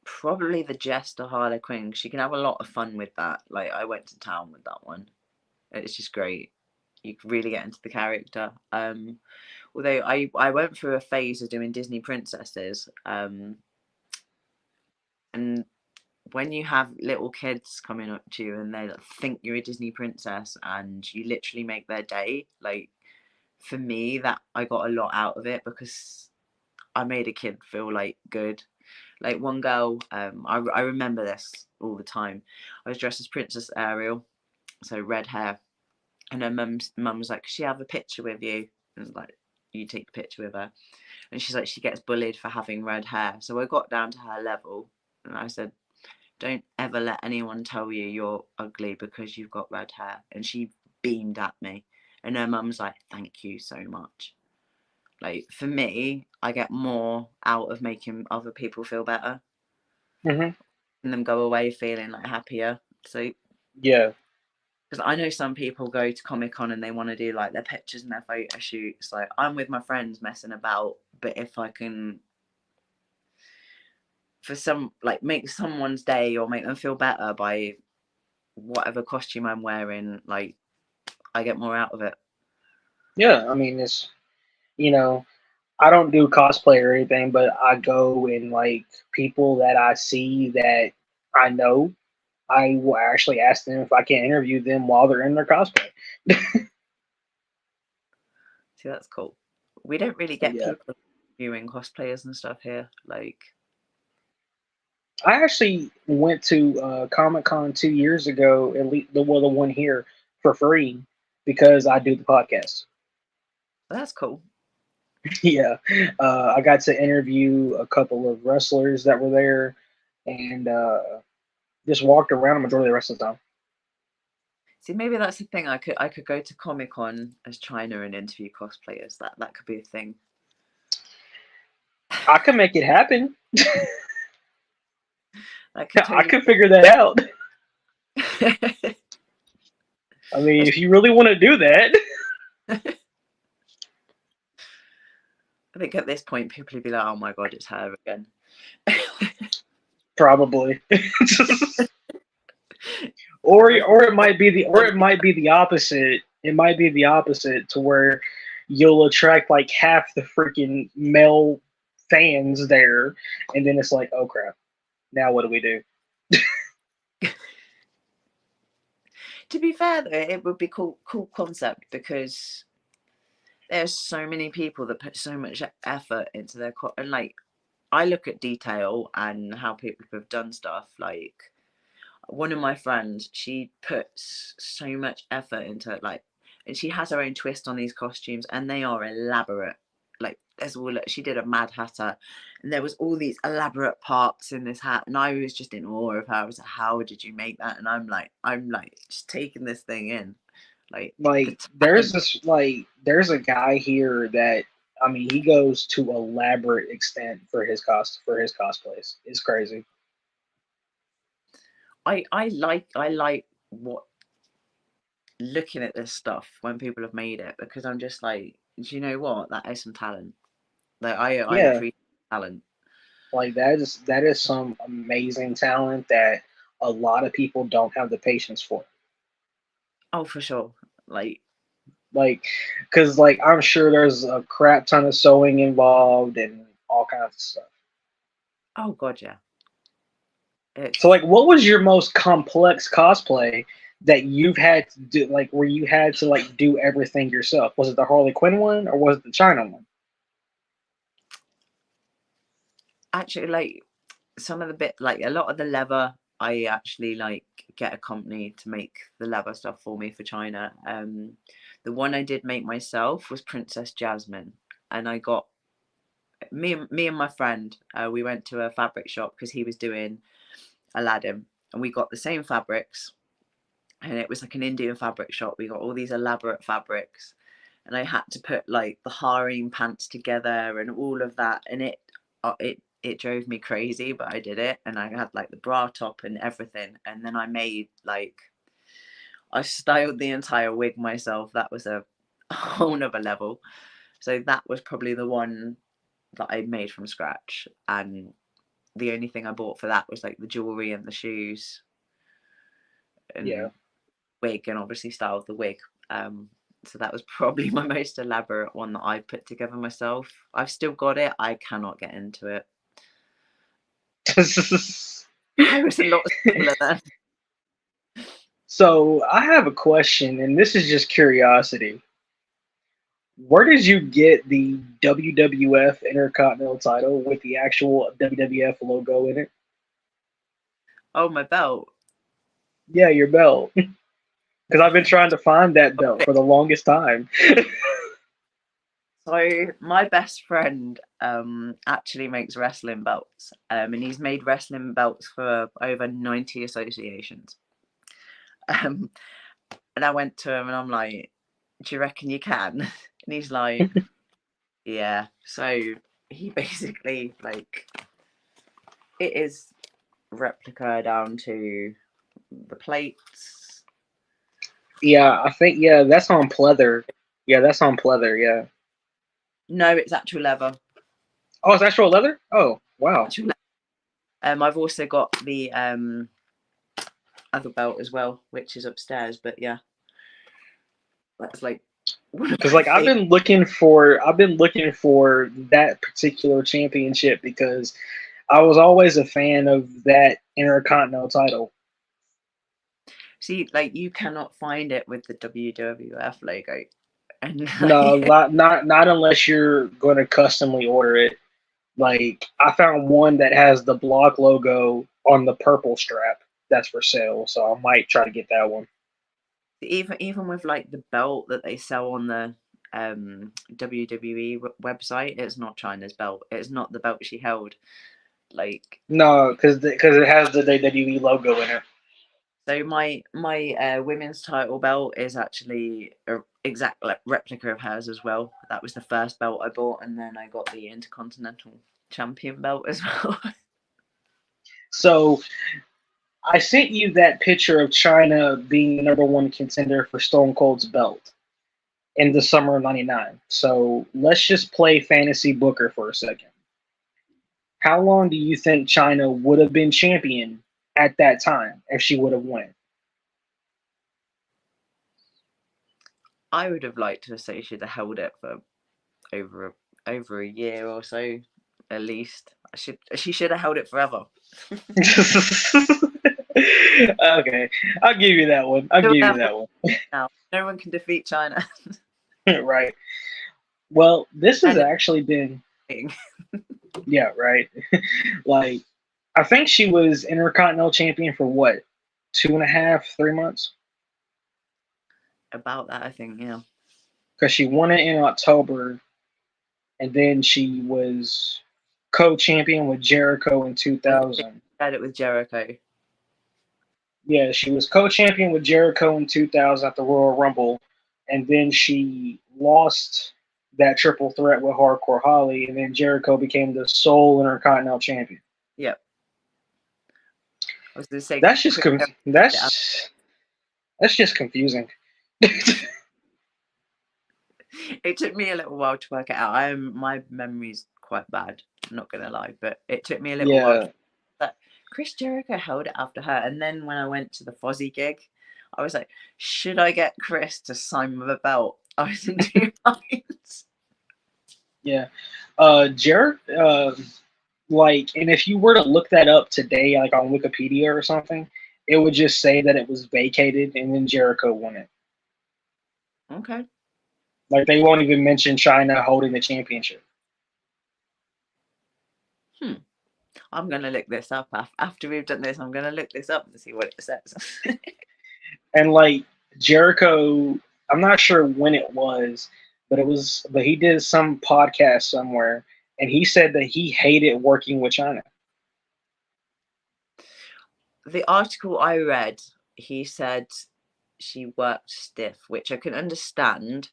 Probably the Jester Harlequin. She can have a lot of fun with that. Like I went to town with that one. It's just great. You can really get into the character. Although I went through a phase of doing Disney princesses. And when you have little kids coming up to you and they think you're a Disney princess and you literally make their day, like for me, that I got a lot out of it because I made a kid feel like good. Like one girl, I remember this all the time. I was dressed as Princess Ariel, so red hair, and her mum was like, "Could she have a picture with you?" And like, you take the picture with her, and she's like, she gets bullied for having red hair. So I got down to her level, and I said, "Don't ever let anyone tell you you're ugly because you've got red hair." And she beamed at me, and her mum's like, "Thank you so much." Like for me, I get more out of making other people feel better Mm-hmm. and them go away feeling like happier. So Yeah. because I know some people go to Comic-Con and they want to do like their pictures and their photo shoots. Like I'm with my friends messing about, but if I can for some like make someone's day or make them feel better by whatever costume I'm wearing, like I get more out of it. Yeah. I mean, it's, you know, I don't do cosplay or anything, but I go and like people that I see that I know, I will actually ask them if I can interview them while they're in their cosplay. See, that's cool. We don't really So get yeah, people viewing cosplayers and stuff here. Like, I actually went to Comic Con 2 years ago, at least the one here for free because I do the podcast. that's cool. Yeah, I got to interview a couple of wrestlers that were there, and just walked around the majority of the rest of the time. See, maybe that's the thing. I could go to Comic Con as Chyna and interview cosplayers. That could be a thing. I could make it happen. That could I totally. could figure that out. I mean, if you really want to do that, I think at this point people would be like, "Oh my god, it's her again." probably. Or it might be the opposite. It might be the opposite to where you'll attract like half the freaking male fans there, and then it's like, oh crap, now what do we do? To be fair though, it would be cool concept because there's so many people that put so much effort into their and like I look at detail and how people have done stuff. Like one of my friends, she puts so much effort into it, like, and she has her own twist on these costumes, and they are elaborate. Like there's all she did a Mad Hatter, and there was all these elaborate parts in this hat, and I was just in awe of her. I was like, "How did you make that?" And I'm like just taking this thing in, like the Like talent. there's a guy here that, I mean, he goes to elaborate extent for his cosplays. It's crazy. I like what looking at this stuff when people have made it because I'm just like, do you know what? That is some talent. Like I Yeah, appreciate talent. like that is some amazing talent that a lot of people don't have the patience for. Oh, for sure. Like, Like, because like I'm sure there's a crap ton of sewing involved and all kinds of stuff. oh god, yeah. So It's like, what was your most complex cosplay that you've had to do, like where you had to like do everything yourself? Was it the Harley Quinn one or was it the China one? actually like some of the bit, like a lot of the leather. I actually like get a company to make the leather stuff for me for China. The one I did make myself was Princess Jasmine, and I got me and my friend. We went to a fabric shop because he was doing Aladdin, and we got the same fabrics, and it was like an Indian fabric shop. We got all these elaborate fabrics, and I had to put like the harem pants together and all of that, and it drove me crazy, but I did it, and I had like the bra top and everything, and then I made like I styled the entire wig myself. That was a whole nother level. So that was probably the one that I made from scratch, and the only thing I bought for that was like the jewelry and the shoes Yeah. and wig, and obviously styled the wig. So that was probably my most elaborate one that I put together myself. I've still got it. I cannot get into it. I was a lot smaller then. So I have a question, and this is just curiosity. Where did you get the WWF Intercontinental title with the actual WWF logo in it? Oh, my belt. Yeah, your belt. Because I've been trying to find that belt for the longest time. So my best friend actually makes wrestling belts, and he's made wrestling belts for over 90 associations. Um, and I went to him and I'm like, "Do you reckon you can?" And he's like, "Yeah." So he basically like it is replica down to the plates. Yeah, I think that's on pleather. Yeah, that's on pleather. Yeah. No, it's actual leather. Oh, it's actual leather. Oh, wow. Actual leather. I've also got the other belt as well, which is upstairs. But yeah, that's like one of Because my like favorite. I've been looking for that particular championship because I was always a fan of that Intercontinental title. See, like you cannot find it with the WWF logo, and No, like, not unless you're going to customly order it. Like I found one that has the block logo on the purple strap that's for sale, so I might try to get that one. even with like the belt that they sell on the WWE website, it's not China's belt. It's not the belt she held. Like, No, because it has the WWE logo in it. so my women's title belt is actually a exact replica of hers as well. That was the first belt I bought, and then I got the Intercontinental Champion belt as well. So I sent you that picture of China being the number one contender for Stone Cold's belt in the summer of '99. So let's just play fantasy booker for a second. How long do you think China would have been champion at that time if she would have won? I would have liked to say she'd have held it for over a year or so, at least. She should have held it forever. Okay, I'll give you that one. I'll give you that one. Now, no one can defeat China. Right. Well, this has And actually been, yeah, right. Like, I think she was Intercontinental Champion for what, 2.5, 3 months? about that, I think, yeah. Because she won it in October, and then she was co-champion with Jericho in I think 2000. I had it with Jericho. Yeah, she was co-champion with Jericho in 2000 at the Royal Rumble, and then she lost that triple threat with Hardcore Holly, and then Jericho became the sole Intercontinental Champion. Yep. I was going to say, That's just that's just confusing. it took me a little while to work it out. My memory's quite bad, I'm not going to lie, but it took me a little while. Yeah, But Chris Jericho held it after her, and then when I went to the Fozzy gig, I was like, should I get Chris to sign with a belt? I was in two minds. yeah. Jared, like, and if you were to look that up today, like on Wikipedia or something, it would just say that it was vacated and then Jericho won it. Okay. Like they won't even mention China holding the championship. I'm going to look this up after we've done this. I'm going to look this up and see what it says. And like Jericho, I'm not sure when it was, but he did some podcast somewhere, and he said that he hated working with China. The article I read, he said she worked stiff, which I can understand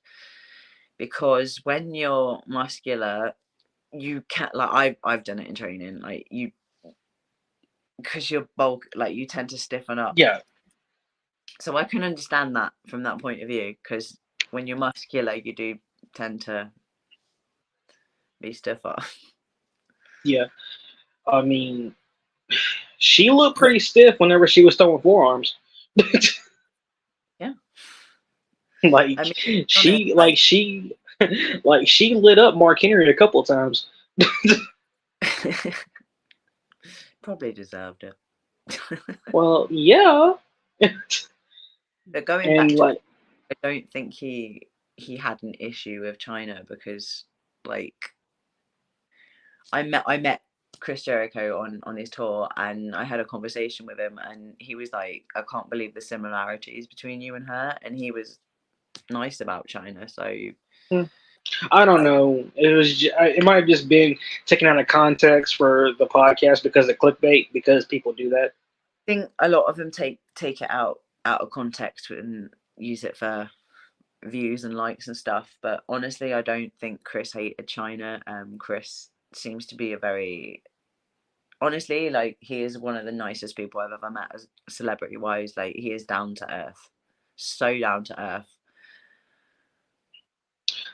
because when you're muscular, you can't like I've done it in training, like you because you're bulk, like you tend to stiffen up. Yeah, So I can understand that from that point of view because when you're muscular, you do tend to be stiffer. yeah. I mean, she looked pretty stiff whenever she was throwing forearms. Yeah. Like I mean, she, like she, like she lit up Mark Henry a couple of times. probably deserved it. Well, yeah. But going back And to, like, I don't think he had an issue with China because like I met Chris Jericho on his tour, and I had a conversation with him, and he was like, I can't believe the similarities between you and her, and he was nice about China. So I hmm, I don't know. It might have just been taken out of context for the podcast because of clickbait, because people do that. think a lot of them take it out of context and use it for views and likes and stuff. But honestly, I don't think Chris hated China. Chris seems to be a very honestly, like he is one of the nicest people I've ever met, as celebrity wise. Like he is down to earth, so down to earth.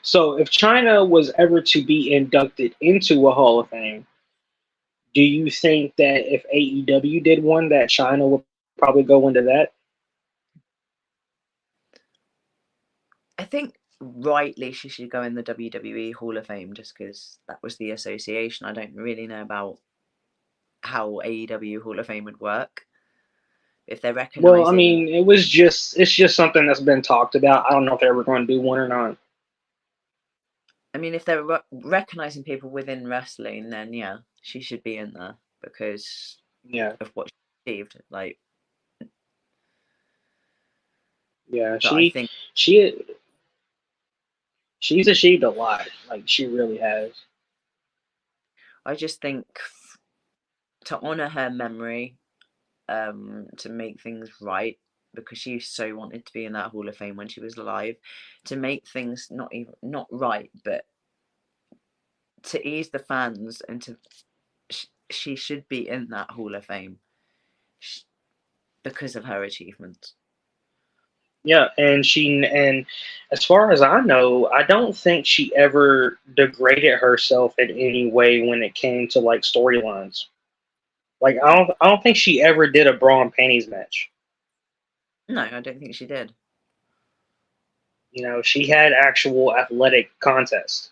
So if China was ever to be inducted into a Hall of Fame, do you think that if AEW did one, that China would probably go into that? I think rightly she should go in the WWE Hall of Fame just because that was the association. I don't really know about how AEW Hall of Fame would work. If they're Well, I recognizing, mean, it's just something that's been talked about. I don't know if they're ever going to do one or not. I mean, if they're recognizing people within wrestling, then yeah, she should be in there because Yeah, of what she achieved. Like, yeah. but I think She she's achieved a lot. Like she really has. I just think to honor her memory, to make things right because she so wanted to be in that Hall of Fame when she was alive, to make things not right, but to ease the fans and to she should be in that Hall of Fame because of her achievements. Yeah, and as far as I know, I don't think she ever degraded herself in any way when it came to like storylines. Like No, I don't think she ever did a bra and panties match. no, I don't think she did. You know, she had actual athletic contests,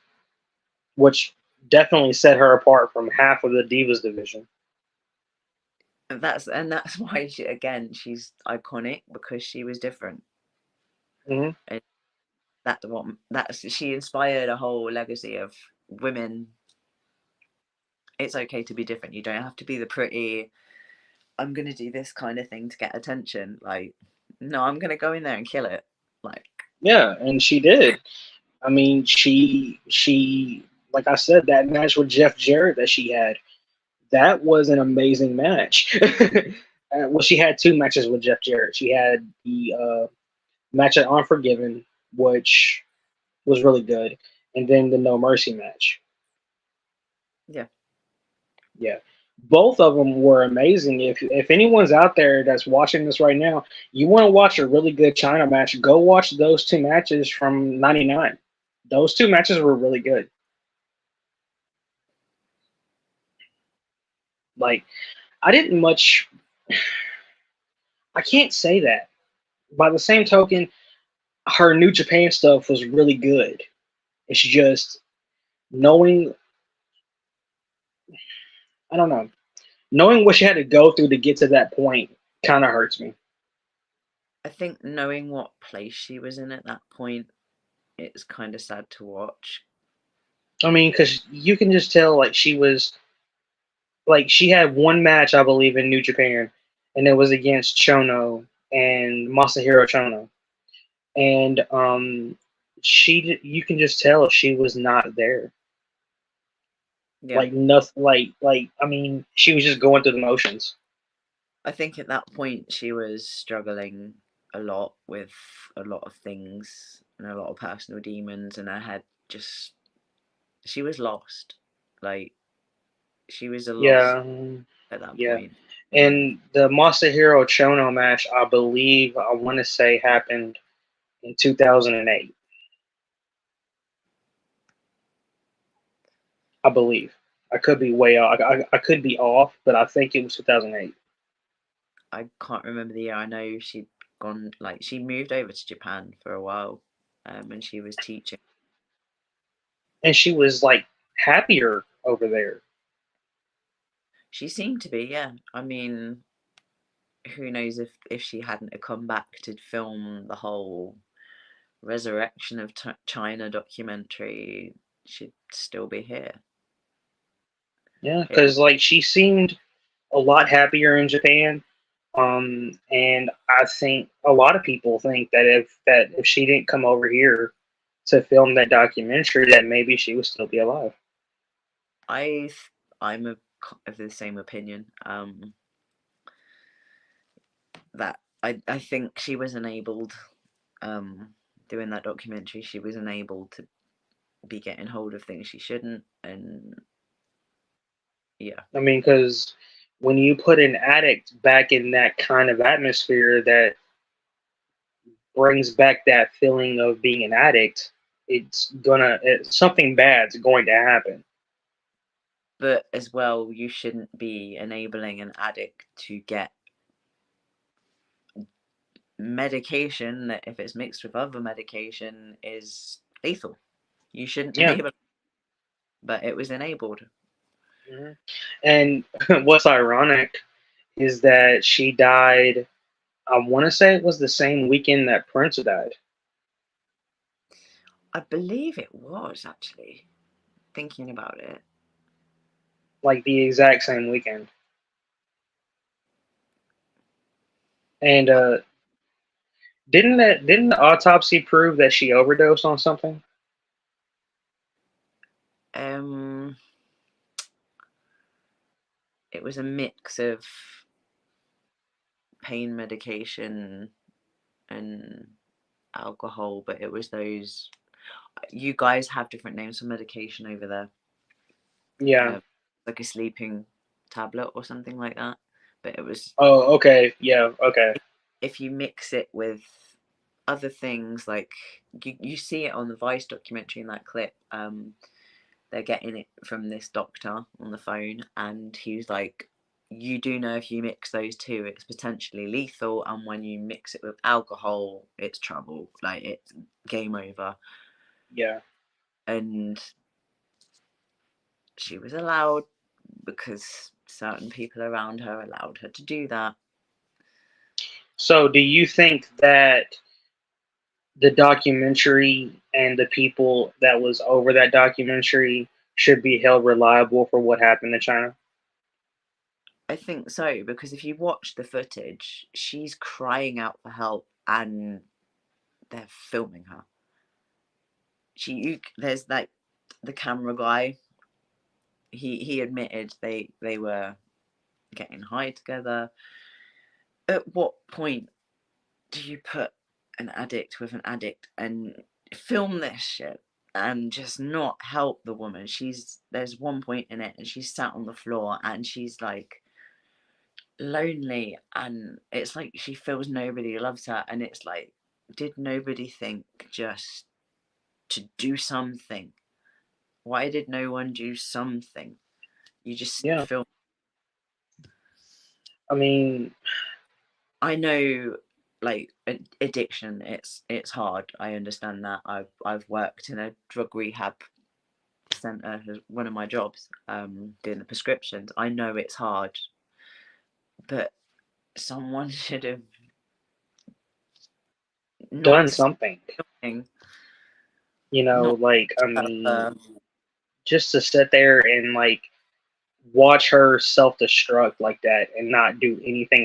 which definitely set her apart from half of the Divas division. And that's why she's iconic because she was different. Hmm. And that's she inspired a whole legacy of women. It's okay to be different. You don't have to be the pretty, I'm gonna do this kind of thing to get attention. Like, no, I'm gonna go in there and kill it. Like, Yeah, and she did. I mean, she like I said, that match with Jeff Jarrett that she had, that was an amazing match. Well, she had two matches with Jeff Jarrett. She had the match at Unforgiven, which was really good, and then the No Mercy match. yeah, Yeah, both of them were amazing. If anyone's out there that's watching this right now, you want to watch a really good China match, go watch those two matches from '99. Those two matches were really good. Like I didn't much. I can't say that. By the same token, her New Japan stuff was really good. It's just knowing, I don't know, knowing what she had to go through to get to that point kind of hurts me. I think knowing what place she was in at that point, it's kind of sad to watch. I mean, because you can just tell, like, she was, like, she had one match, I believe, in New Japan, and it was against Chono and Masahiro Chono. And you can just tell she was not there. Yeah, Like, nothing, I mean, she was just going through the motions. I think at that point she was struggling a lot with a lot of things and a lot of personal demons, and her head just she was lost. Like she was a lost Yeah, at that yeah. point. And the Masahiro Chono match, I believe, I want to say happened in 2008. I believe. I could be way off. I could be off, but I think it was 2008. I can't remember the year. I know she'd gone like she moved over to Japan for a while, and she was teaching. And she was like happier over there. She seemed to be, yeah. I mean, who knows if she hadn't have come back to film the whole resurrection of Chyna documentary, she'd still be here. Yeah, It because like she seemed a lot happier in Japan. And I think a lot of people think that if she didn't come over here to film that documentary, that maybe she would still be alive. I I'm of the same opinion. That I think she was enabled. Doing that documentary, she was enabled to be getting hold of things she shouldn't, and yeah. I mean, because when you put an addict back in that kind of atmosphere that brings back that feeling of being an addict, something bad's going to happen. But as well, you shouldn't be enabling an addict to get medication that, if it's mixed with other medication, is lethal. You shouldn't Yeah. enable it, but it was enabled. Hmm. And what's ironic is that she died. I want to say it was the same weekend that Prince died. I believe it was, actually, thinking about it. Like the exact same weekend. And didn't the autopsy prove that she overdosed on something? Um, it was a mix of pain medication and alcohol, but it was those. You guys have different names for medication over there. Yeah. Like a sleeping tablet or something like that. But it was, Oh, okay. Yeah. Okay. if you mix it with other things, like you see it on the Vice documentary in that clip. They're getting it from this doctor on the phone, and he's like, you do know if you mix those two, it's potentially lethal, and when you mix it with alcohol, it's trouble. Like, it's game over. Yeah. And she was allowed, because certain people around her allowed her to do that. So, do you think that the documentary and the people that was over that documentary should be held reliable for what happened to China? I think so, because if you watch the footage, she's crying out for help, and they're filming her. There's like the camera guy. He admitted they were getting high together. At what point do you put an addict with an addict and film this shit and just not help the woman? There's one point in it, and she's sat on the floor, and she's like lonely, and it's like she feels nobody loves her, and it's like, did nobody think just to do something? Why did no one do something? You just Yeah. film. I mean, I know, like, addiction, it's hard. I understand that. I've worked in a drug rehab center as one of my jobs, doing the prescriptions. I know it's hard, but someone should have done not something. something, not Like, I uh, mean, just to sit there and like watch her self-destruct like that and not do anything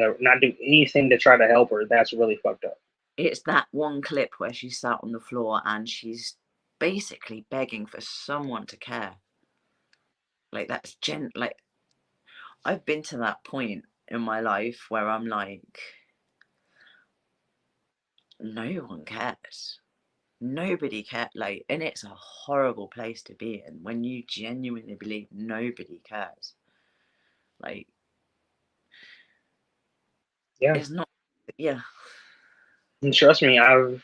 to try to help her, that's really fucked up. it's that one clip where she sat on the floor and she's basically begging for someone to care. Like, that's like, I've been to that point in my life where I'm like, no one cares. Nobody cares. Like, and it's a horrible place to be in when you genuinely believe nobody cares. Like, Yeah. it's not, yeah. And trust me, I've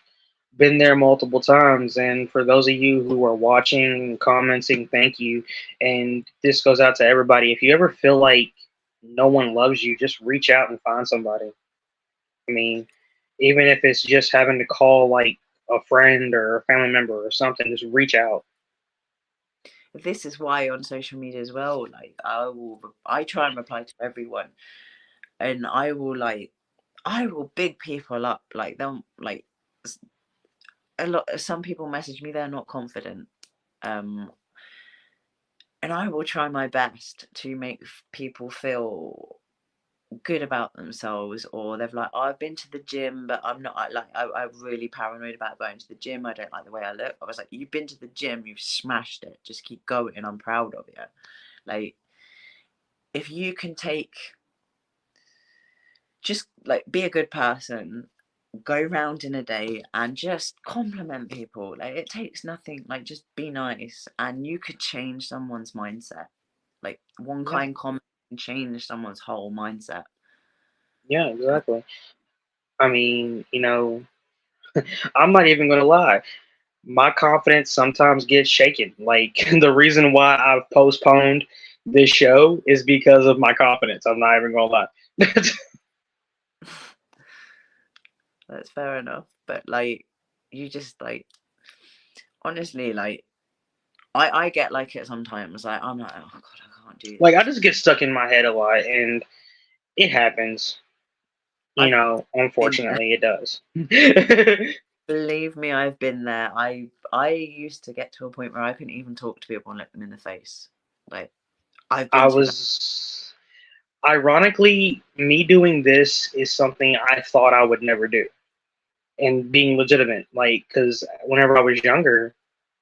been there multiple times. And for those of you who are watching, commenting, thank you. And this goes out to everybody. If you ever feel like no one loves you, just reach out and find somebody. I mean, even if it's just having to call like a friend or a family member or something, just reach out. This is why on social media as well, like, I try and reply to everyone, and I will, like, I will big people up. Like them, like some people message me, they're not confident. And I will try my best to make people feel good about themselves, or they've like, oh, I've been to the gym, but I'm I'm really paranoid about going to the gym. I don't like the way I look. I was like, you've been to the gym, you've smashed it, just keep going, I'm proud of you. Like, if you can just like be a good person, go round in a day and just compliment people. Like, it takes nothing. Like, just be nice, and you could change someone's mindset. Like, one Yeah, kind comment can change someone's whole mindset. yeah, exactly. I mean, I'm not even gonna lie. My confidence sometimes gets shaken. Like the reason why I've postponed this show is because of my confidence. I'm not even gonna lie. That's fair enough. But like, you just like, honestly, like, I get like it sometimes. Like, I'm like, oh god, I can't do Like I this. just get stuck in my head a lot, and it happens. I've been there. Unfortunately, it does. Believe me, I've been there. I used to get to a point where I couldn't even talk to people and look them in the face. Like, I've I been through that. was, ironically, me doing this is something I thought I would never do, and being legitimate. Like, because whenever I was younger,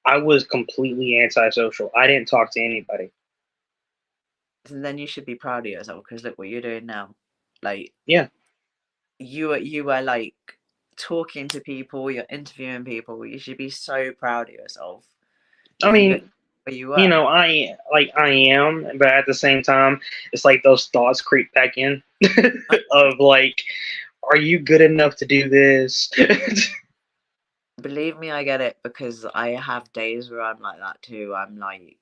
I was completely antisocial. I didn't talk to anybody. And then you should be proud of yourself, because look what you're doing now. Like, Yeah. you are like talking to people, you're interviewing people. You should be so proud of yourself. I And look mean, where you were. I am, but at the same time, it's like those thoughts creep back in I, of like, are you good enough to do this? believe me, I get it, because I have days where I'm like that too. I'm like,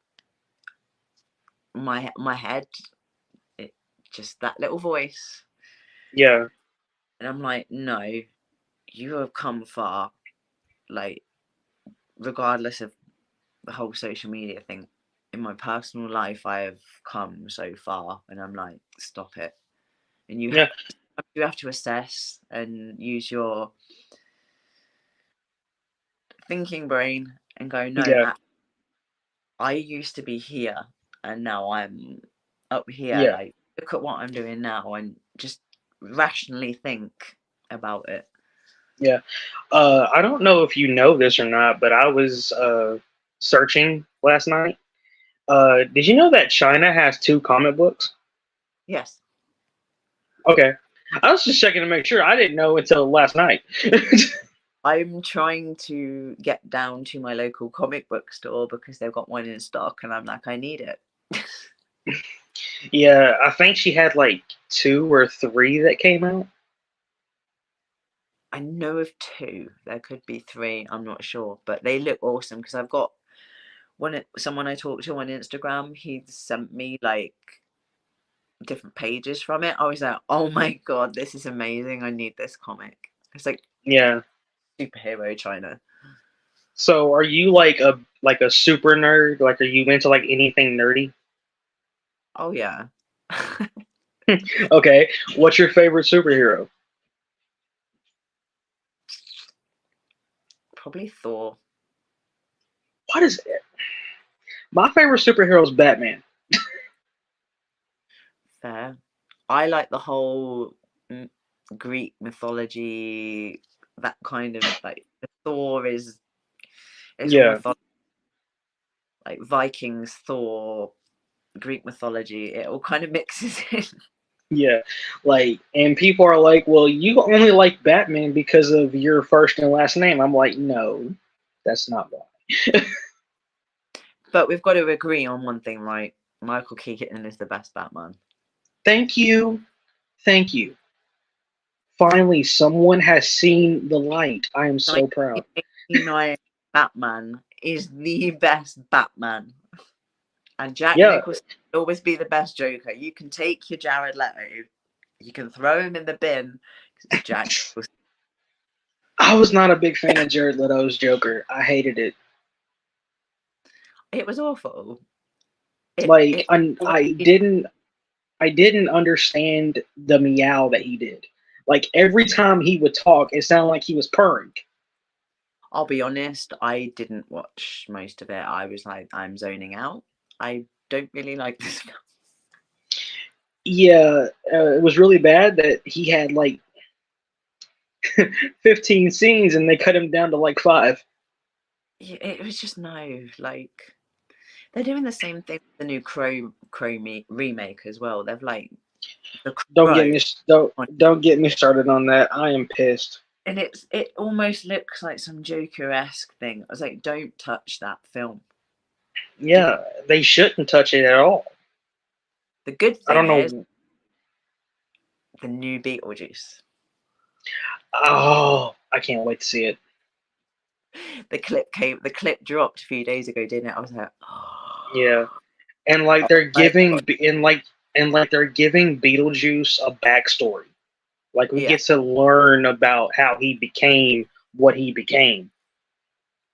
my head, it just that little voice, Yeah, and I'm like, no, you have come far. Like, regardless of the whole social media thing, in my personal life, I have come so far, and I'm like, stop it. And yeah, you have to assess and use your thinking brain and go, no, yeah, I used to be here, and now I'm up here. yeah, Like, look at what I'm doing now, and just rationally think about it. yeah. I don't know if you know this or not, but I was searching last night. Did you know that China has two comic books? Yes, Okay. I was just checking to make sure. I didn't know until last night. I'm trying to get down to my local comic book store because they've got one in stock, and I'm like, I need it. Yeah, I think she had like two or three that came out. I know of two. There could be three. I'm not sure, but they look awesome, because I've got someone I talked to on Instagram. He sent me like different pages from it. I was like, oh my god, this is amazing. I need this comic. It's like Yeah. superhero China. So are you like a super nerd? Like are you into like anything nerdy? Oh yeah. Okay. What's your favorite superhero? Probably Thor. What is it? My favorite superhero is Batman. Fair. I like the whole Greek mythology, that kind of like Thor is all Yeah. mythology, like Vikings, Thor, Greek mythology. It all kind of mixes in. Yeah. Like and people are like, "Well, you only like Batman because of your first and last name." I'm like, "No. That's not why." But we've got to agree on one thing, right? Michael Keaton is the best Batman. Thank you. Thank you. Finally, someone has seen the light. I am so proud. 1989 Batman is the best Batman. And Jack Yeah, Nicholson will always be the best Joker. You can take your Jared Leto, you can throw him in the bin, because it's Jack Nicholson. I was not a big fan of Jared Leto's Joker. I hated it. It was awful. It Like, it I didn't understand the meow that he did. Like every time he would talk, it sounded like he was purring. I'll be honest, I didn't watch most of it. I was like, I'm zoning out. I don't really like this film. Yeah, it was really bad that he had like 15 scenes and they cut him down to like 5. It was just no, like they're doing the same thing with the new remake as well. They've like the Don't get Crow, me don't get me started on that. I am pissed. and it almost looks like some Joker-esque thing. I was like, don't touch that film. Yeah, they shouldn't touch it at all. The good I don't thing is know. the new Beetlejuice. Oh, I can't wait to see it. The clip dropped a few days ago, didn't it? I was like, Yeah, and like oh they're my giving God. and like they're giving Beetlejuice a backstory. Like we Yeah, get to learn about how he became what he became.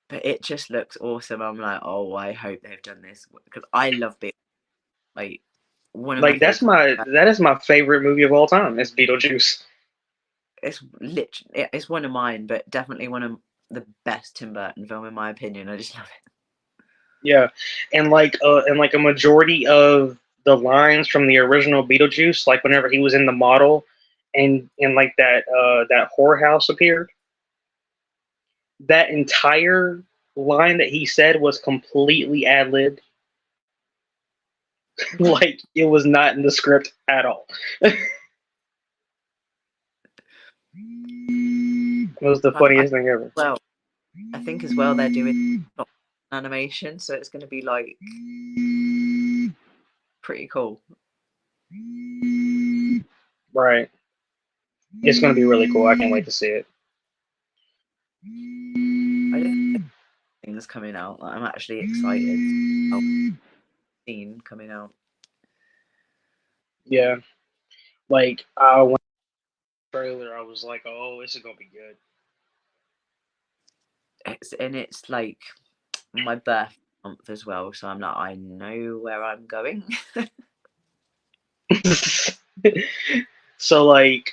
but it just looks awesome. I'm like, oh, I hope they've done this because I love Beetlejuice. Like one of my Like favorite. that is my favorite movie of all time. It's Beetlejuice. It's literally it's one of mine, but definitely one of the best Tim Burton film in my opinion. I just love it. Yeah, and like a majority of the lines from the original Beetlejuice, like whenever he was in the model, and like that whorehouse appeared, that entire line that he said was completely ad libbed. Okay. Like it was not in the script at all. It was the I funniest thing ever. well, I think as well they're doing animation, so it's going to be like pretty cool. Right. It's gonna be really cool. I can't wait to see it. I don't think things coming out. Like, I'm actually excited about the scene coming out. Yeah. Like when the trailer, I was like, oh, this is gonna be good. It's like my birth month as well, so I'm like, I know where I'm going. So like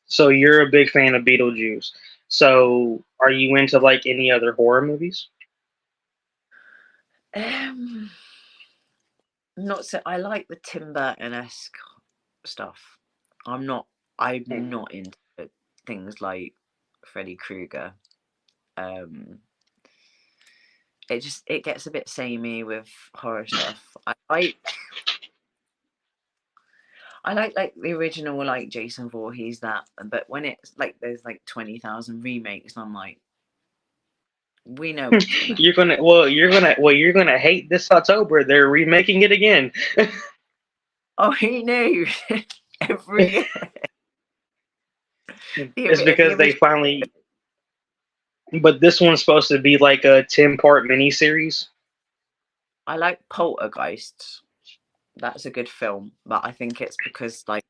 so you're a big fan of Beetlejuice. So are you into like any other horror movies? um, not so. I like the Tim Burton-esque stuff. I'm not. I'm Hmm. not into things like Freddy Krueger. Um, it gets a bit samey with horror stuff. I like the original like Jason Voorhees that, but when it's like there's like 20,000 remakes, I'm like, we know what's gonna happen. You're gonna hate this October. They're remaking it again. Oh, he knew every year. It's The because they original. finally. But this one's supposed to be like a 10-part miniseries. I like Poltergeist. That's a good film, but I think it's because like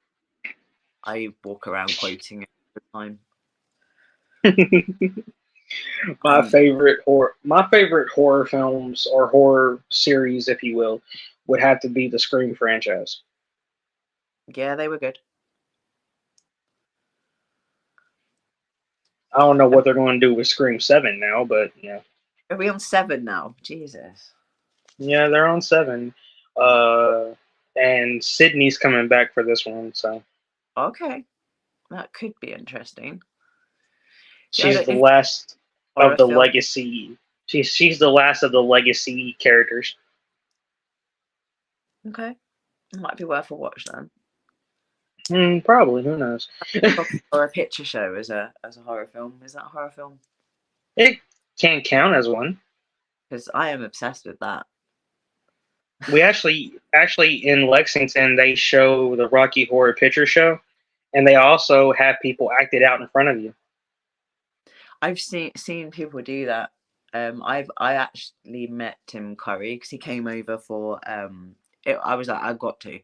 I walk around quoting it all the time. Um, My favorite horror films or horror series, if you will, would have to be the Scream franchise. yeah, they were good. I don't know Um, what they're going to do with Scream 7 now, but yeah. Are we on 7 now? Jesus. Yeah, they're on 7. Uh, and Sydney's coming back for this one, so Okay, that could be interesting. See, I she's don't the know if last of horror the film. legacy. She's the last of the legacy characters. Okay, it might be worth a watch then. Probably, who knows? Or a picture show as a horror film. Is that a horror film? It can't count as one. Because I am obsessed with that. We actually in Lexington they show the Rocky Horror Picture Show, and they also have people act it out in front of you. I've seen people do that. I actually met Tim Curry because he came over for I was like, I got to.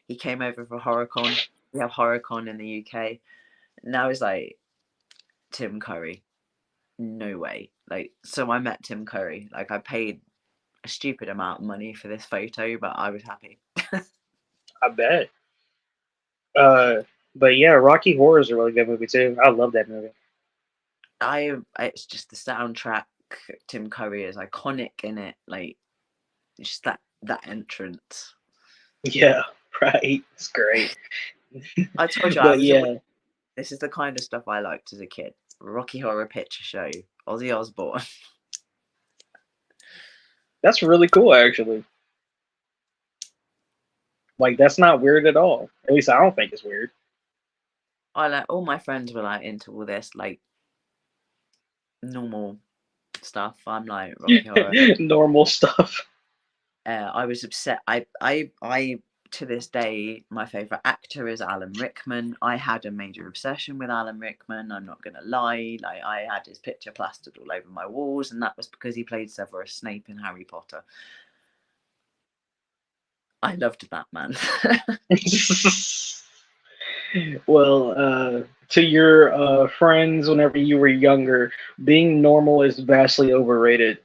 He came over for HorrorCon. We have HorrorCon in the UK. Now it's like Tim Curry. No way. Like, so I met Tim Curry. Like, I paid a stupid amount of money for this photo, but I was happy. I bet. Uh, But yeah, Rocky Horror is a really good movie too. I love that movie. It's just the soundtrack. Tim Curry is iconic in it. Like just that entrance. Yeah, right. It's great. I told you I But was always, yeah, this is the kind of stuff I liked as a kid. Rocky Horror Picture Show, Ozzy Osbourne. that's really cool actually. Like that's not weird at all. At least I don't think it's weird. I like all my friends were like into all this like normal stuff. I'm like Rocky Horror. Normal stuff. I was upset. I to this day, my favorite actor is Alan Rickman. I had a major obsession with Alan Rickman. I'm not gonna lie. Like I had his picture plastered all over my walls, and that was because he played Severus Snape in Harry Potter. I loved that man. Well, to your friends, whenever you were younger, being normal is vastly overrated.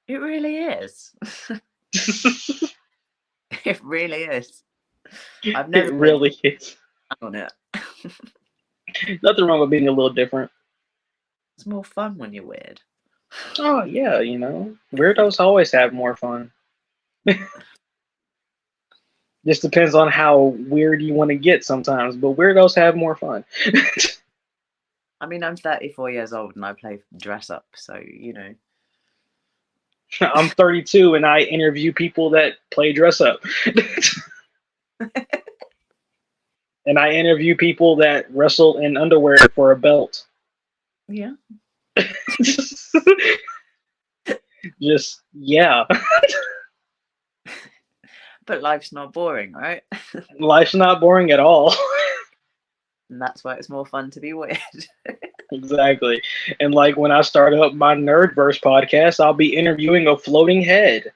It really is. It really is. I've never It been really is. on it. Nothing wrong with being a little different. It's more fun when you're weird. Oh yeah, weirdos always have more fun. Just depends on how weird you want to get sometimes, but weirdos have more fun. I mean, I'm 34 years old and I play dress up, so you know. I'm 32 and I interview people that play dress up. And I interview people that wrestle in underwear for a belt. Yeah. Just, yeah. But life's not boring, right? Life's not boring at all. And that's why it's more fun to be weird. Exactly. And like when I start up my Nerdverse podcast, I'll be interviewing a floating head.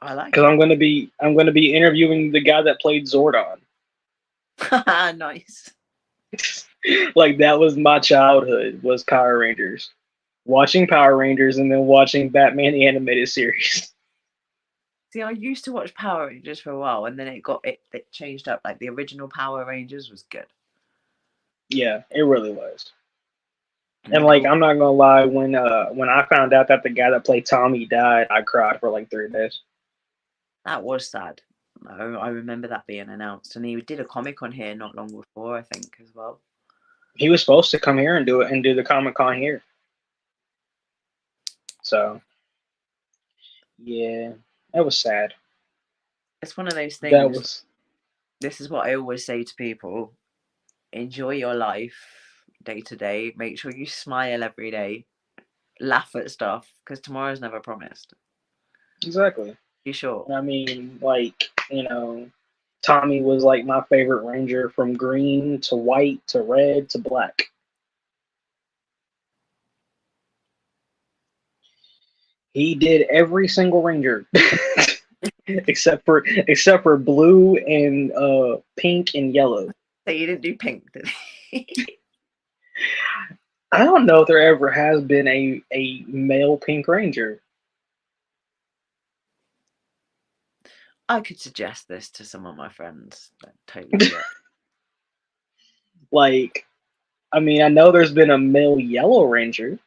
I like Because it. I'm gonna be interviewing the guy that played Zordon. Nice. Like that was my childhood was Power Rangers. Watching Power Rangers and then watching Batman the animated series. See, I used to watch Power Rangers for a while, and then it changed up. Like the original Power Rangers was good, Yeah, it really was. and And then it like all. I'm not gonna lie, when I found out that the guy that played Tommy died, I cried for like 3 days. That was sad. I remember that being announced, and he did a comic on here not long before, I think, as well. He was supposed to come here and do the Comic Con here. So yeah, that was sad. It's one of those That things. was This is what I always say to people: enjoy your life day to day. Make sure you smile every day. Laugh at stuff because tomorrow's never promised. exactly. You sure? And I mean, like Tommy was like my favorite Ranger from green to white to red to black. He did every single Ranger except for blue and pink and yellow. So you didn't do pink, did he? I don't know if there ever has been a male Pink Ranger. I could suggest this to some of my friends. That totally do it. Like, I mean, I know there's been a male Yellow Ranger.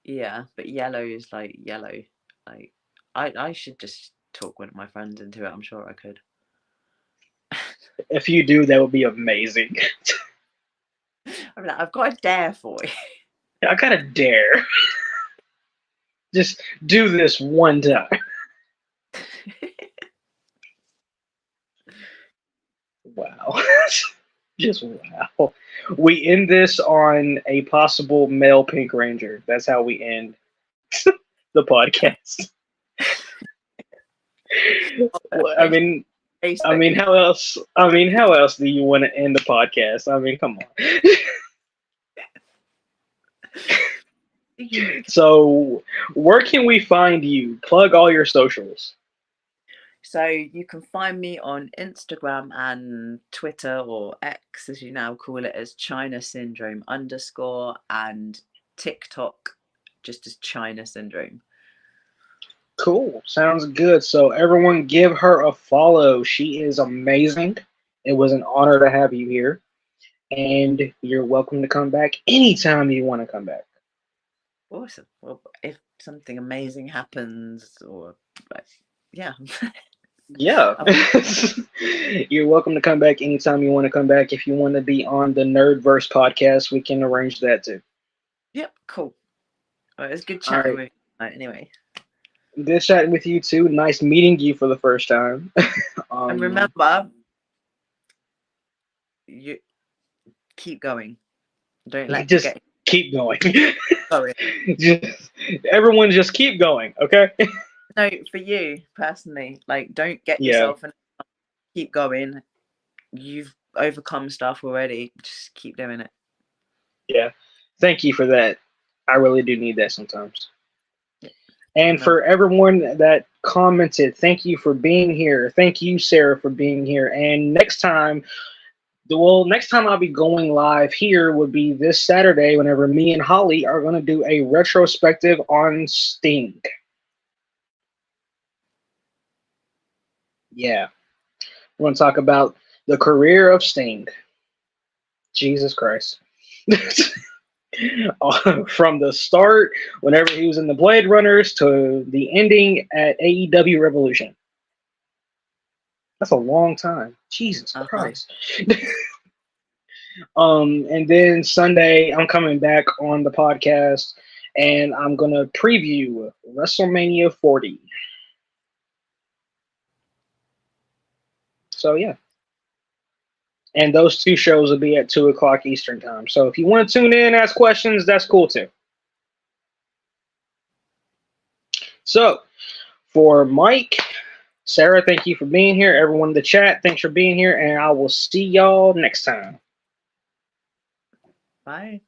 Yeah, but yellow is like yellow. Like I should just talk one of my friends into it. I'm sure I could. If you do, that would be amazing. I'm like, I've got a dare for you. I gotta dare. Just do this one time. Wow. Just wow. We end this on a possible male Pink Ranger. That's how we end the podcast. Well, I mean, how else? I mean, how else do you want to end the podcast? I mean, come on. So, where can we find you? Plug all your socials. So you can find me on Instagram and Twitter, or X as you now call it, as Chyna Syndrome _ and TikTok just as Chyna Syndrome. Cool. Sounds good. So everyone give her a follow. She is amazing. It was an honor to have you here. And you're welcome to come back anytime you want to come back. Awesome. Well, if something amazing happens, or like, yeah, Yeah. I'll be- You're welcome to come back anytime you want to come back. If you want to be on the Nerdverse podcast, we can arrange that too. yep, cool. Well, it's good All chatting right. with you. Anyway, Good chatting with you too. Nice meeting you for the first time. and remember, you keep going. Don't let just get keep going. going. just everyone just keep going, okay? No, for you personally, like don't get Yeah. yourself and keep going. You've overcome stuff already. Just keep doing it. Yeah. Thank you for that. I really do need that sometimes. Yeah. And Remember. for everyone that commented, thank you for being here. Thank you, Sarah, for being here. And next time, next time I'll be going live here would be this Saturday whenever me and Holly are going to do a retrospective on Sting. Yeah. We're going to talk about the career of Sting. Jesus Christ. From the start, whenever he was in the Blade Runners, to the ending at AEW Revolution. That's a long time. Jesus Christ. And then Sunday, I'm coming back on the podcast, and I'm gonna preview WrestleMania 40. So yeah, and those two shows will be at 2 o'clock Eastern time. So if you want to tune in, ask questions, that's cool too. So for Mike, Sarah, thank you for being here. Everyone in the chat, thanks for being here, and I will see y'all next time. Bye.